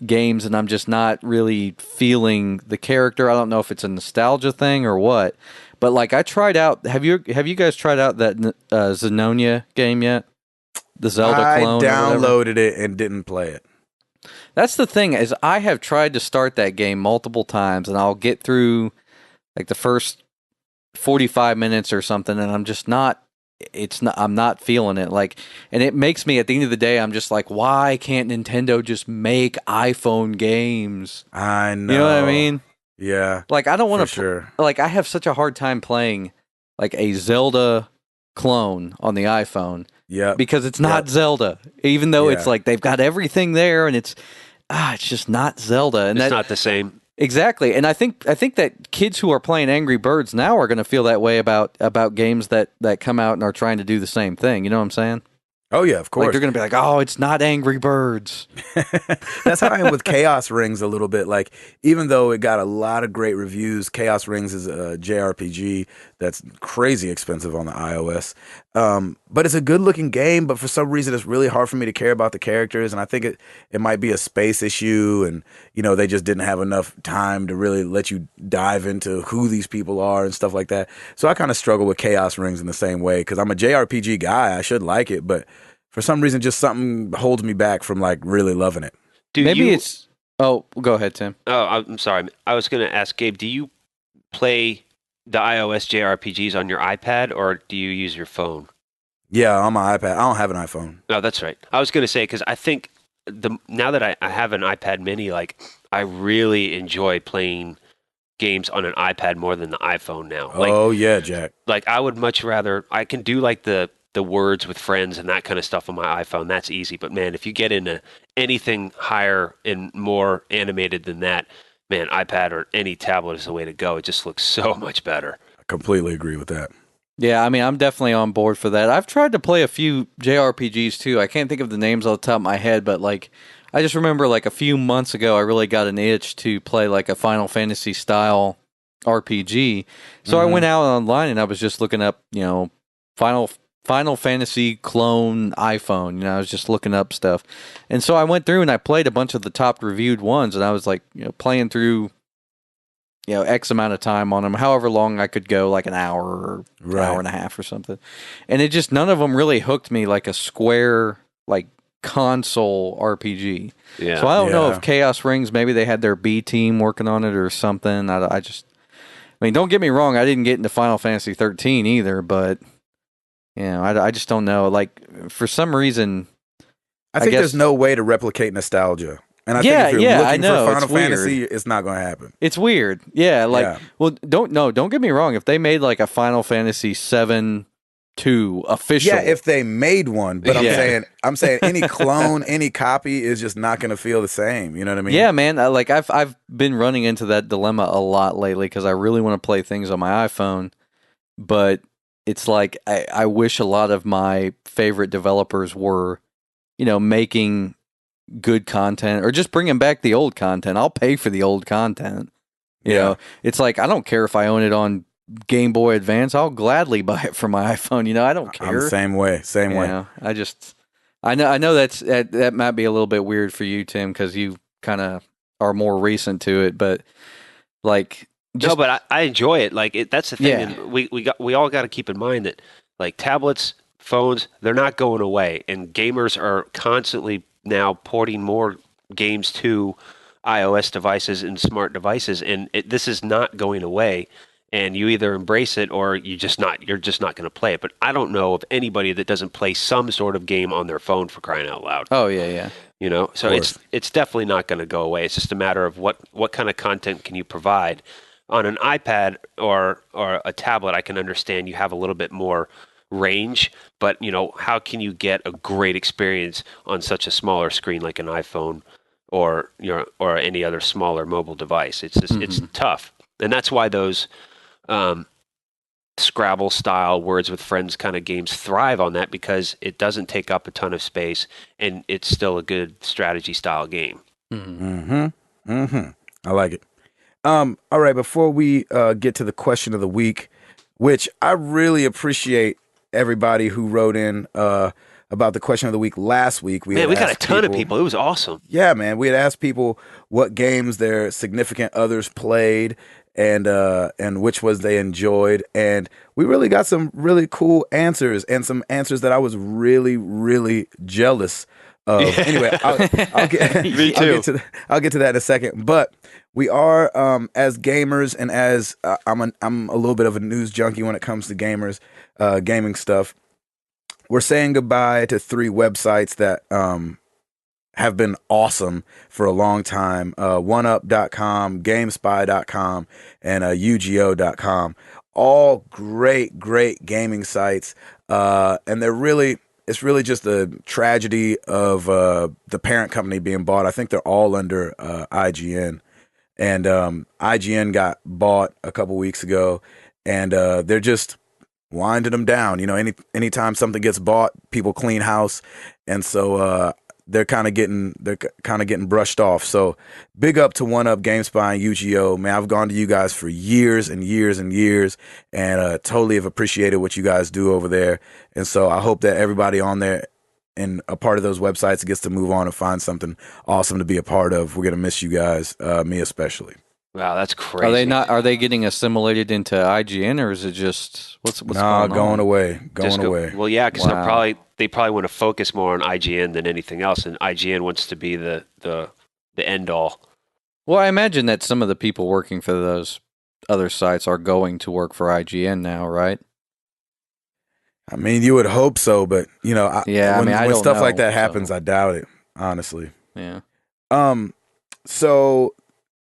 C: games and I'm just not really feeling the character. I don't know if it's a nostalgia thing or what, but like, I tried out. Have you guys tried out that Xenonia game yet? The Zelda clone.
A: I downloaded it and didn't play it.
C: That's the thing, is I have tried to start that game multiple times, and I'll get through like the first 45 minutes or something, and I'm just not. I'm not feeling it. Like, and it makes me, at the end of the day, I'm just like, why can't Nintendo just make iPhone games?
A: I know.
C: You know what I mean?
A: Yeah.
C: Like, I don't want to.
A: Sure.
C: Like, I have such a hard time playing like a Zelda clone on the iPhone.
A: Yeah.
C: Because it's not Zelda, even though it's like they've got everything there, and it's just not Zelda, and
B: it's not the same.
C: Exactly, and I think that kids who are playing Angry Birds now are going to feel that way about games that come out and are trying to do the same thing. You know what I'm saying?
A: Oh yeah, of course.
C: Like, they're going to be like, "Oh, it's not Angry Birds."
A: That's how I am with Chaos Rings a little bit. Like, even though it got a lot of great reviews, Chaos Rings is a JRPG that's crazy expensive on the iOS. But it's a good looking game, but for some reason it's really hard for me to care about the characters, and I think it might be a space issue, and they just didn't have enough time to really let you dive into who these people are and stuff like that. So I kind of struggle with Chaos Rings in the same way, because I'm a JRPG guy. I should like it, but for some reason just something holds me back from like really loving it.
C: Maybe it's Oh, go ahead, Tim.
B: Oh, I'm sorry. I was going to ask Gabe, do you play the iOS JRPGs on your iPad or do you use your phone?
A: Yeah, on my iPad. I don't have an iPhone.
B: No, that's right. I was going to say, because I think now that I have an iPad mini, like I really enjoy playing games on an iPad more than the iPhone now.
A: Oh, yeah, Jack.
B: Like I would much rather, I can do like the words with friends and that kind of stuff on my iPhone. That's easy. But man, if you get into anything higher and more animated than that, man, iPad or any tablet is the way to go. It just looks so much better.
A: I completely agree with that.
C: Yeah, I mean, I'm definitely on board for that. I've tried to play a few JRPGs too. I can't think of the names off the top of my head, but like, I just remember like a few months ago, I really got an itch to play like a Final Fantasy style RPG. So I went out online and I was just looking up, Final Fantasy clone iPhone. I was just looking up stuff. And so I went through and I played a bunch of the top reviewed ones, and I was like, playing through X amount of time on them, however long I could go, like an hour or an hour and a half or something. And it just, none of them really hooked me like a Square, like console RPG.
B: Yeah.
C: So I don't know if Chaos Rings, maybe they had their B team working on it or something. I mean, don't get me wrong, I didn't get into Final Fantasy 13 either, but I just don't know. Like, for some reason,
A: I think there's no way to replicate nostalgia. And I think if you're looking for Final Fantasy, it's not going to happen.
C: It's weird. Yeah, well, don't get me wrong. If they made like a Final Fantasy 7-2 official.
A: Yeah, if they made one, but I'm saying any clone, any copy is just not going to feel the same. You know what I mean?
C: Yeah, man. Like I've been running into that dilemma a lot lately because I really want to play things on my iPhone, but it's like I wish a lot of my favorite developers were, making good content or just bringing back the old content. I'll pay for the old content. You know, it's like I don't care if I own it on Game Boy Advance. I'll gladly buy it for my iPhone. I don't care.
A: I'm the same way.
C: I know that might be a little bit weird for you, Tim, because you kind of are more recent to it, but like.
B: No, but I enjoy it. Like that's the thing. Yeah. And we all got to keep in mind that like tablets, phones, they're not going away, and gamers are constantly now porting more games to iOS devices and smart devices, and this is not going away. And you either embrace it or you're just not going to play it. But I don't know of anybody that doesn't play some sort of game on their phone, for crying out loud.
C: Oh yeah.
B: So it's definitely not going to go away. It's just a matter of what kind of content can you provide. On an iPad or a tablet, I can understand you have a little bit more range, but how can you get a great experience on such a smaller screen like an iPhone or any other smaller mobile device? It's just it's tough, and that's why those Scrabble style words with friends kind of games thrive on that, because it doesn't take up a ton of space and it's still a good strategy style game.
A: I like it. All right, before we get to the question of the week, which I really appreciate everybody who wrote in about the question of the week last week.
B: We got a ton of people. It was awesome.
A: Yeah, man. We had asked people what games their significant others played and which was they enjoyed. And we really got some really cool answers and some answers that I was really, really jealous of. Anyway, I'll get to that in a second. But we are, as gamers, and as I'm a little bit of a news junkie when it comes to gamers, gaming stuff. We're saying goodbye to 3 websites that have been awesome for a long time: OneUp.com, GameSpy.com, and UGO.com. All great gaming sites, and it's really just a tragedy of the parent company being bought. I think they're all under IGN. And IGN got bought a couple weeks ago, and they're just winding them down. Anytime something gets bought, people clean house, and so they're kind of getting brushed off. So big up to OneUp, GameSpy, and UGO. Man, I've gone to you guys for years and years and years, and totally have appreciated what you guys do over there. And so I hope that everybody on there and a part of those websites gets to move on and find something awesome to be a part of. We're going to miss you guys, me especially.
B: Wow, that's crazy.
C: Are they getting assimilated into IGN, or is it just what's going on?
A: Going away.
B: Well, yeah, because they probably want to focus more on IGN than anything else, and IGN wants to be the end all.
C: Well, I imagine that some of the people working for those other sites are going to work for IGN now, right?
A: I mean, you would hope so, but you know,
C: Yeah,
A: when
C: don't
A: stuff
C: know,
A: like that happens,
C: so.
A: I doubt it, honestly.
C: Yeah.
A: So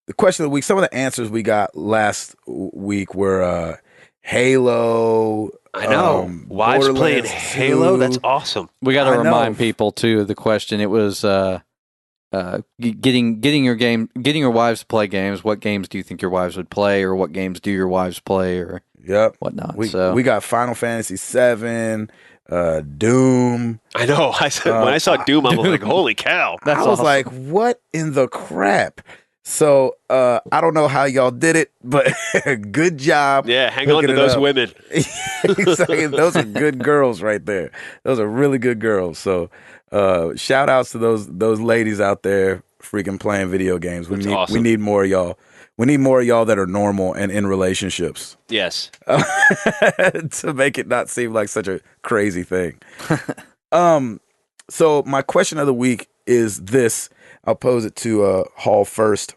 A: the question of the week, some of the answers we got last week were Halo.
B: I know. Wives playing
A: Borderlands
B: Halo?
A: 2.
B: That's awesome.
C: We got to
A: I know.
C: remind people too of the question. It was getting your wives to play games. What games do you think your wives would play, or what games do your wives play, or
A: Yep.
C: whatnot?
A: We got Final Fantasy VII, Doom.
B: I know. When I saw Doom, I was like, holy cow.
C: That's
A: I was
C: awesome.
A: like, what in the crap? So I don't know how y'all did it, but good job.
B: Yeah, hang on to
A: hooking it
B: those
A: up.
B: women.
A: Exactly. Those are good girls right there. Those are really good girls. So shout outs to those ladies out there freaking playing video games.
B: That's awesome.
A: We need more of y'all. We need more of y'all that are normal and in relationships
B: Yes.
A: to make it not seem like such a crazy thing. So my question of the week is this. I'll pose it to Hall first.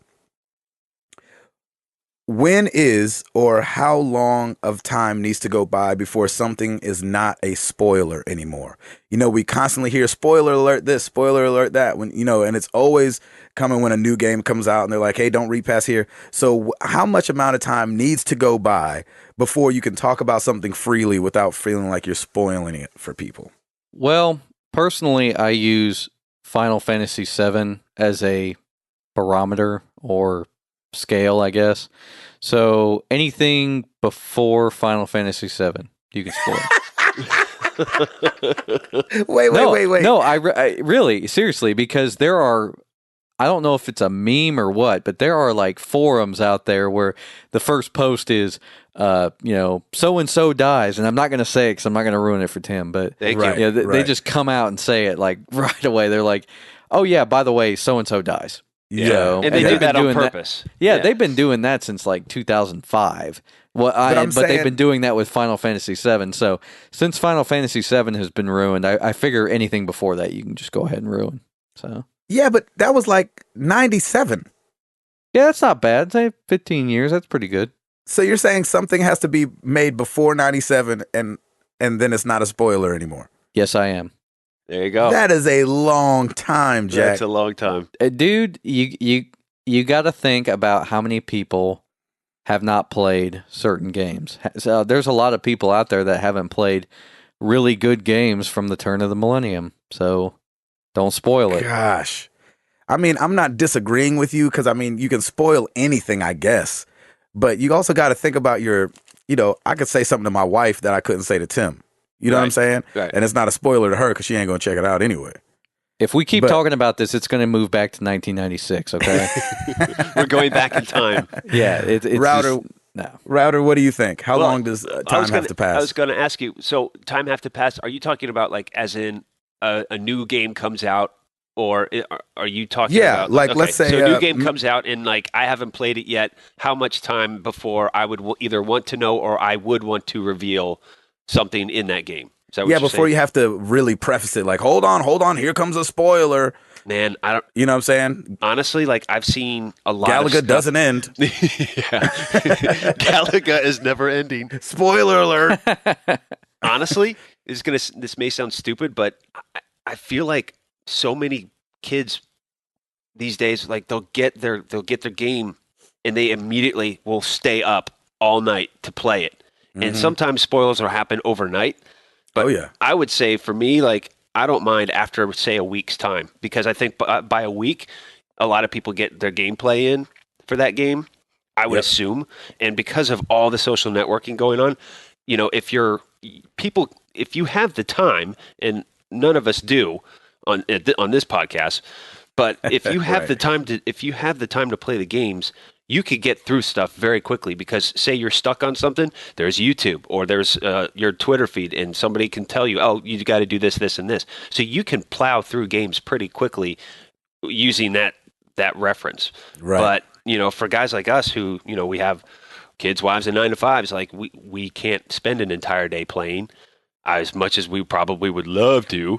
A: When is or how long of time needs to go by before something is not a spoiler anymore? You know, we constantly hear spoiler alert this, spoiler alert that, when and it's always coming when a new game comes out and they're like, hey, don't read past here. So how much amount of time needs to go by before you can talk about something freely without feeling like you're spoiling it for people?
C: Well, personally, I use Final Fantasy VII as a barometer or scale, I guess. So anything before Final Fantasy VII, you can spoil.
A: Wait.
C: No, I really, seriously, because there are, I don't know if it's a meme or what, but there are like forums out there where the first post is, so-and-so dies. And I'm not going to say it because I'm not going to ruin it for Tim, but
B: Thank
A: Right.
B: you.
C: they just come out and say it like right away. They're like, oh yeah, by the way, so-and-so dies.
A: Yeah.
C: So-
B: And they
C: they've
B: do
C: been
B: that on
C: doing
B: purpose.
C: Yeah, they've been doing that since like 2005. Well,
A: I'm
C: but
A: saying-
C: they've been doing that with Final Fantasy VII. So since Final Fantasy VII has been ruined, I figure anything before that you can just go ahead and ruin. So
A: Yeah, but that was like 97.
C: yeah, that's not bad. Say 15 years. That's pretty good.
A: So you're saying something has to be made before 97 and then it's not a spoiler anymore.
C: Yes, I am.
B: There you go.
A: That is a long time, Jack.
B: That's a long time.
C: Dude, you got to think about how many people have not played certain games. So there's a lot of people out there that haven't played really good games from the turn of the millennium. So don't spoil it.
A: Gosh. I mean, I'm not disagreeing with you because, I mean, you can spoil anything, I guess. But you also got to think about I could say something to my wife that I couldn't say to Tim. You know what I'm
B: Right.
A: saying?
B: Right.
A: And it's not a spoiler to her because she ain't going to check it out anyway.
C: If we keep
A: But-
C: talking about this, it's going to move back to 1996, okay?
B: We're going back in time.
C: Yeah, it's
A: Router,
C: just- no.
A: Router, what do you think? How
B: Well,
A: long does
B: I
A: time
B: was
A: have
B: gonna-
A: to pass?
B: I was going to ask you, so time have to pass, are you talking about like as in a new game comes out, or are you talking
A: Yeah,
B: about...
A: like, let's say,
B: So a new game comes out and like I haven't played it yet. How much time before I would either want to know or I would want to reveal something in that game? Is that what
A: Yeah,
B: you're
A: before
B: saying?
A: you have to really preface it, like, hold on, here comes a spoiler.
B: Man, I don't...
A: You know what I'm saying?
B: Honestly, like I've seen a lot of
A: Galaga
B: stuff.
A: doesn't end.
B: Yeah. Galaga is never ending.
A: Spoiler alert.
B: Honestly, this may sound stupid, but I feel like so many kids these days, like they'll get their game and they immediately will stay up all night to play it. And sometimes spoilers will happen overnight. But
A: Oh, yeah.
B: I would say for me, like I don't mind after say a week's time, because I think by a week, a lot of people get their gameplay in for that game. I would
A: Yep.
B: assume, and because of all the social networking going on, if you have the time, and none of us do on this podcast, but if you have
A: Right.
B: the time to play the games, you could get through stuff very quickly, because say you're stuck on something, there's YouTube or there's your Twitter feed, and somebody can tell you, oh, you got to do this, this, and this. So you can plow through games pretty quickly using that reference.
A: Right.
B: But for guys like us who we have kids, wives, and 9-to-5s, like we can't spend an entire day playing as much as we probably would love to.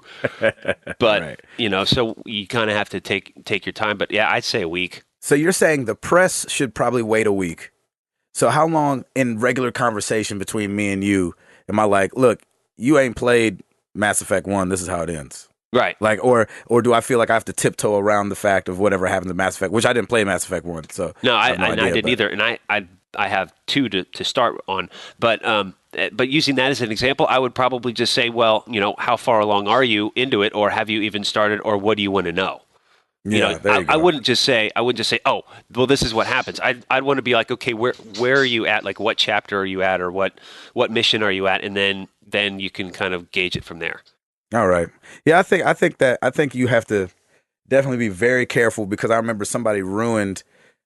B: But
A: Right.
B: so you kind of have to take your time. But yeah, I'd say a week.
A: So you're saying the press should probably wait a week. So how long in regular conversation between me and you am I like, look, you ain't played Mass Effect 1, this is how it ends?
B: Right.
A: Like, or do I feel like I have to tiptoe around the fact of whatever happened to Mass Effect, which I didn't play Mass Effect 1, so
B: No,
A: I
B: I,
A: have no
B: I, and I
A: idea,
B: didn't
A: but-
B: either, and I have two to start on, but using that as an example, I would probably just say, well, how far along are you into it, or have you even started, or what do you want to know?
A: Yeah, there you go.
B: I wouldn't just say, oh, well, this is what happens. I'd want to be like, okay, where are you at? Like, what chapter are you at, or what mission are you at? And then you can kind of gauge it from there.
A: All right. Yeah, I think you have to definitely be very careful, because I remember somebody ruined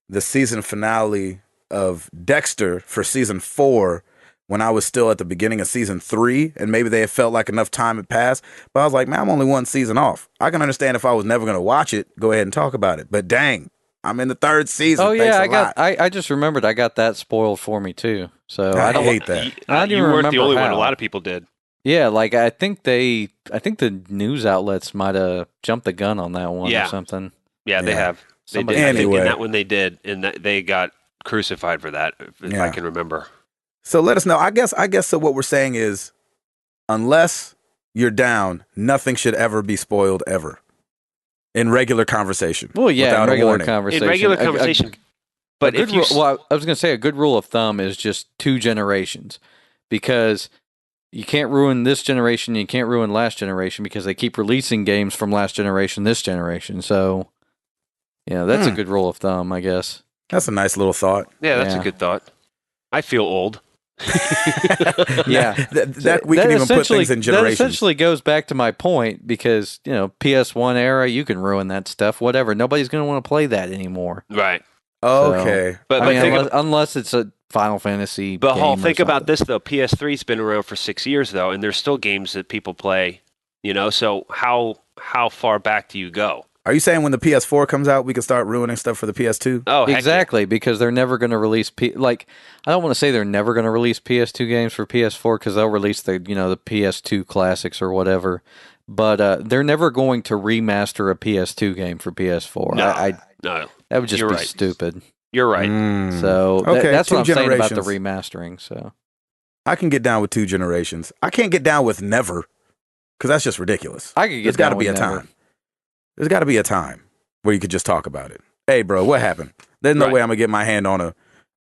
A: the season finale of Dexter for season 4 when I was still at the beginning of season 3, and maybe they had felt like enough time had passed. But I was like, man, I'm only one season off. I can understand if I was never going to watch it, go ahead and talk about it. But dang, I'm in the 3rd season.
C: Oh yeah,
A: Thanks a lot.
C: I just remembered I got that spoiled for me too. So
A: I
C: I don't
A: hate that.
C: I don't
B: You
C: even
B: weren't the
C: remember
B: only one.
C: how.
B: A lot of people did.
C: Yeah, like I think the news outlets might have jumped the gun on that one
B: Yeah.
C: or something.
B: Yeah, they
A: Yeah.
B: have. They
C: Somebody-
B: did. I think
A: Anyway.
B: in that one they did, and that they got crucified for that, if
A: Yeah.
B: I can remember.
A: So let us know. I guess so what we're saying is, unless you're down, nothing should ever be spoiled ever. In regular conversation.
C: Well, yeah,
A: without
C: in
A: a
C: regular
A: warning.
C: conversation.
B: In regular
C: A-
B: conversation,
C: a
B: but
C: good
B: if you
C: ru- well, I was going to say a good rule of thumb is just 2 generations, because you can't ruin this generation, you can't ruin last generation, because they keep releasing games from last generation this generation. So, that's a good rule of thumb, I guess.
A: That's a nice little thought.
B: yeah, that's
C: Yeah.
B: a good thought. I feel old.
C: Yeah.
A: that we can even put
C: essentially-
A: things in
C: That
A: generations.
C: essentially goes back to my point, because PS1 era, you can ruin that stuff. Whatever, nobody's going to want to play that anymore.
B: Right.
A: Okay.
B: But
C: I mean,
B: think
C: unless it's a Final Fantasy.
B: But Hall,
C: game or
B: think about
C: something.
B: this though. PS3's been around for 6 years though, and there's still games that people play. So how far back do you go?
A: Are you saying when the PS4 comes out, we can start ruining stuff for the PS2?
B: Oh, heck yeah.
C: Exactly, because they're never going to release I don't want to say they're never going to release PS2 games for PS4, because they'll release the PS2 classics or whatever, but they're never going to remaster a PS2 game for PS4.
B: No. No,
C: That would just
B: You're
C: be
B: right.
C: stupid.
B: you're right.
A: Mm.
C: So
A: Okay,
C: that's
A: 2
C: what I'm saying about the
A: generations.
C: remastering. So
A: I can get down with 2 generations. I can't get down with never, because that's just ridiculous.
C: I could get.
A: There's got to
C: down
A: be a
C: with never.
A: time. There's got to be a time where you could just talk about it. Hey, bro, what happened? There's no
B: Right.
A: way I'm gonna get my hand on a.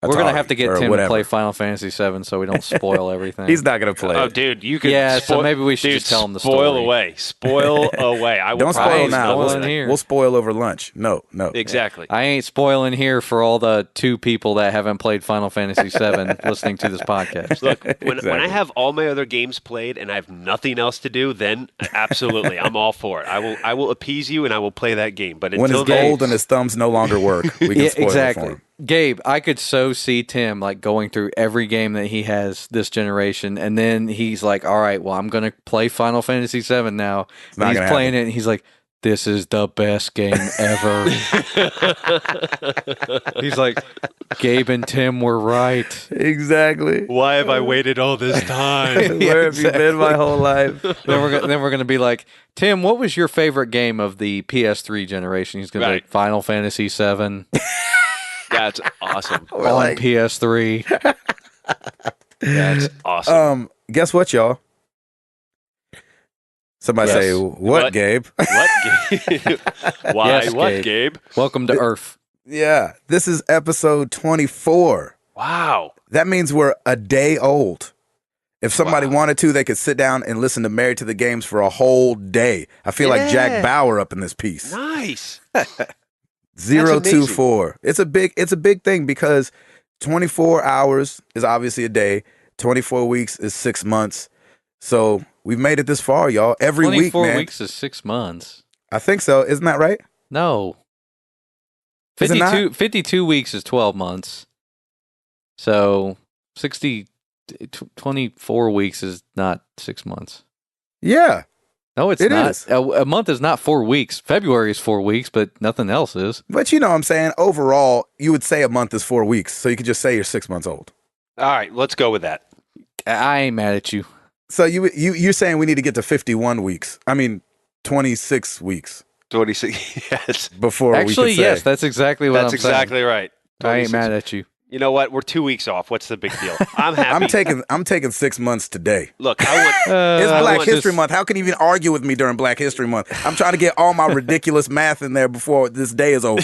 C: We're gonna
A: Atari
C: have to get
A: or
C: Tim
A: whatever.
C: to play Final Fantasy VII, so we don't spoil everything.
A: He's not gonna play.
B: Oh,
A: it.
B: dude, you could.
C: Yeah, so
B: spoil,
C: maybe we should
B: dude,
C: just tell him the
B: spoil
C: story.
B: away. Spoil away. I will
A: Don't spoil
C: probably
A: now.
C: spoil
A: We'll,
C: in here.
A: we'll spoil over lunch. No.
B: Exactly.
C: I ain't spoiling here for all the 2 people that haven't played Final Fantasy VII listening to this podcast.
B: Look, when I
A: Exactly.
B: have all my other games played and I have nothing else to do, then absolutely, I'm all for it. I will appease you and I will play that game. But
A: When
B: until
A: his
B: then,
A: gold and his thumbs no longer work, we can
C: Yeah,
A: spoil
C: exactly.
A: it for him.
C: Gabe, I could so see Tim like going through every game that he has this generation, and then he's like, "All right, well, I'm gonna play Final Fantasy VII now."
A: not
C: And he's
A: gonna
C: playing it, and he's like, "This is the best game ever." He's like, "Gabe and Tim were right."
A: Exactly.
B: why have I waited all this time?
A: Where have you been my whole life?
C: Then we're gonna be like, "Tim, what was your favorite game of the PS3 generation?" He's gonna be
B: Right.
C: like, "Final Fantasy VII
B: That's awesome.
A: We're
C: on
A: like,
C: PS3."
B: That's awesome.
A: guess what, y'all? Somebody
C: Yes.
A: say, what,
B: What?
A: Gabe?
B: What, Gabe? Why?
C: Yes,
B: what,
C: Gabe.
B: Gabe?
C: Welcome to Earth.
A: Yeah, this is episode 24.
B: Wow.
A: That means we're a day old. If somebody
B: Wow.
A: wanted to, they could sit down and listen to Married to the Games for a whole day. I feel like Jack
B: Yeah.
A: Bauer up in this piece.
B: Nice.
A: 024. It's a big thing, because 24 hours is obviously a day. 24 weeks is 6 months. So we've made it this far, y'all. Every week,
C: 24
A: man.
C: weeks is 6 months.
A: I think so. Isn't that right?
C: No.
A: Is it not?
C: 52 weeks is 12 months. So 24 weeks is not 6 months.
A: Yeah.
C: No, it's
A: It
C: not.
A: is.
C: A month is not 4 weeks. February is 4 weeks, but nothing else is.
A: But you know what I'm saying? Overall, you would say a month is 4 weeks. So you could just say you're 6 months old.
B: All right, let's go with that.
C: I ain't mad at you.
A: So you're saying we need to get to 51 weeks. I mean, 26 weeks.
B: 26. Yes.
A: before
C: Actually,
A: we could
C: yes,
A: say.
C: that's exactly what
B: That's
C: I'm saying.
B: exactly right.
C: I ain't
B: 26.
C: mad at you.
B: You know what? We're 2 weeks off. What's the big deal? I'm happy.
A: I'm taking 6 months today.
B: Look, I want.
A: It's
C: I
A: Black
C: want
A: History
C: this-
A: Month. How can you even argue with me during Black History Month? I'm trying to get all my ridiculous math in there before this day is over.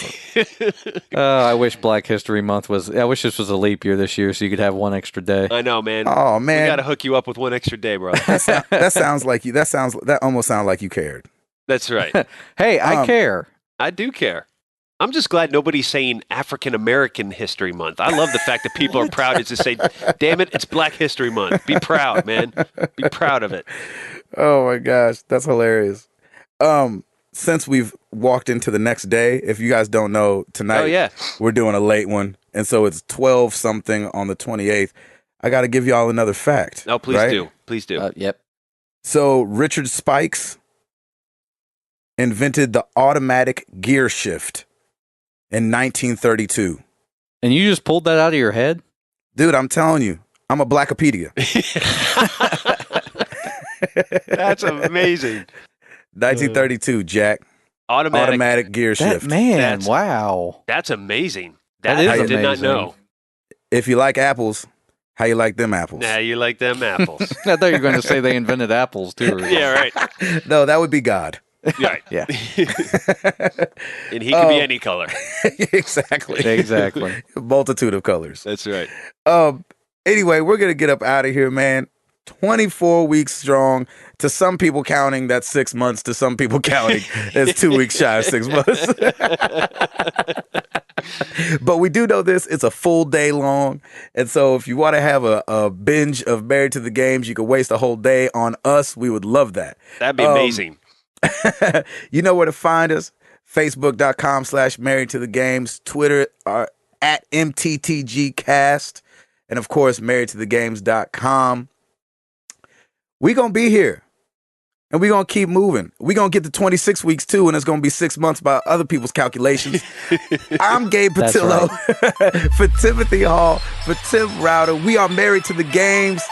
C: I wish Black History Month was. I wish this was a leap year this year, so you could have one extra day.
B: I know, man.
A: Oh
B: We
A: man,
B: got to hook you up with one extra day, bro.
A: that sounds like you. That almost sounds like you cared.
B: That's right.
C: Hey, I care.
B: I do care. I'm just glad nobody's saying African American History Month. I love the fact that people are proud to just say, damn it, it's Black History Month. Be proud, man. Be proud of it.
A: Oh my gosh, that's hilarious. Since we've walked into the next day, if you guys don't know, tonight
B: Oh, yeah.
A: we're doing a late one, and so it's 12 something on the 28th. I got to give y'all another fact.
B: No, please
A: right?
B: do. Please do.
C: Yep.
A: So Richard Spikes invented the automatic gear shift in 1932.
C: And you just pulled that out of your head?
A: Dude, I'm telling you, I'm a Blackopedia.
B: That's amazing.
A: 1932, Jack. Automatic gear
C: That
A: shift.
C: man,
B: That's-
C: wow.
B: That's amazing.
C: That
B: That
C: is
B: I did not
C: amazing.
B: know.
A: If you like apples, how you like them apples?
B: Nah, you like them apples.
C: I thought you were going to say they invented apples too. or
B: Yeah, right.
A: No, that would be God.
B: Right.
C: Yeah.
B: And he can be any color.
A: Exactly.
C: Exactly.
A: Multitude of colors.
B: That's right.
A: Anyway, we're going to get up out of here, man. 24 weeks strong. To some people counting, that's 6 months. To some people counting, that's 2 weeks shy of 6 months. But we do know this. It's a full day long. And so if you want to have a binge of Married to the Games, you could waste a whole day on us. We would love that.
B: That'd be amazing.
A: You know where to find us. Facebook.com/Married to the Games. Twitter are at MTTGcast. And of course, marriedtothegames.com. We're going to be here. And we're going to keep moving. We're going to get to 26 weeks too, and it's going to be 6 months by other people's calculations. I'm Gabe
C: That's
A: Patillo. For Timothy Hall, for Tim Router, we are Married to the Games.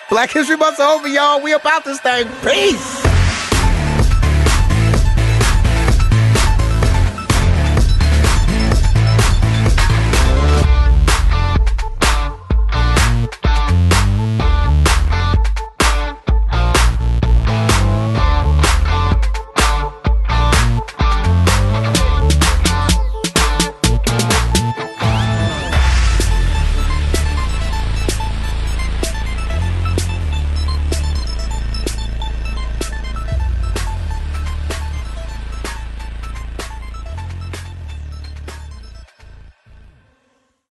A: Black History Month's over, y'all. We about this thing. Peace.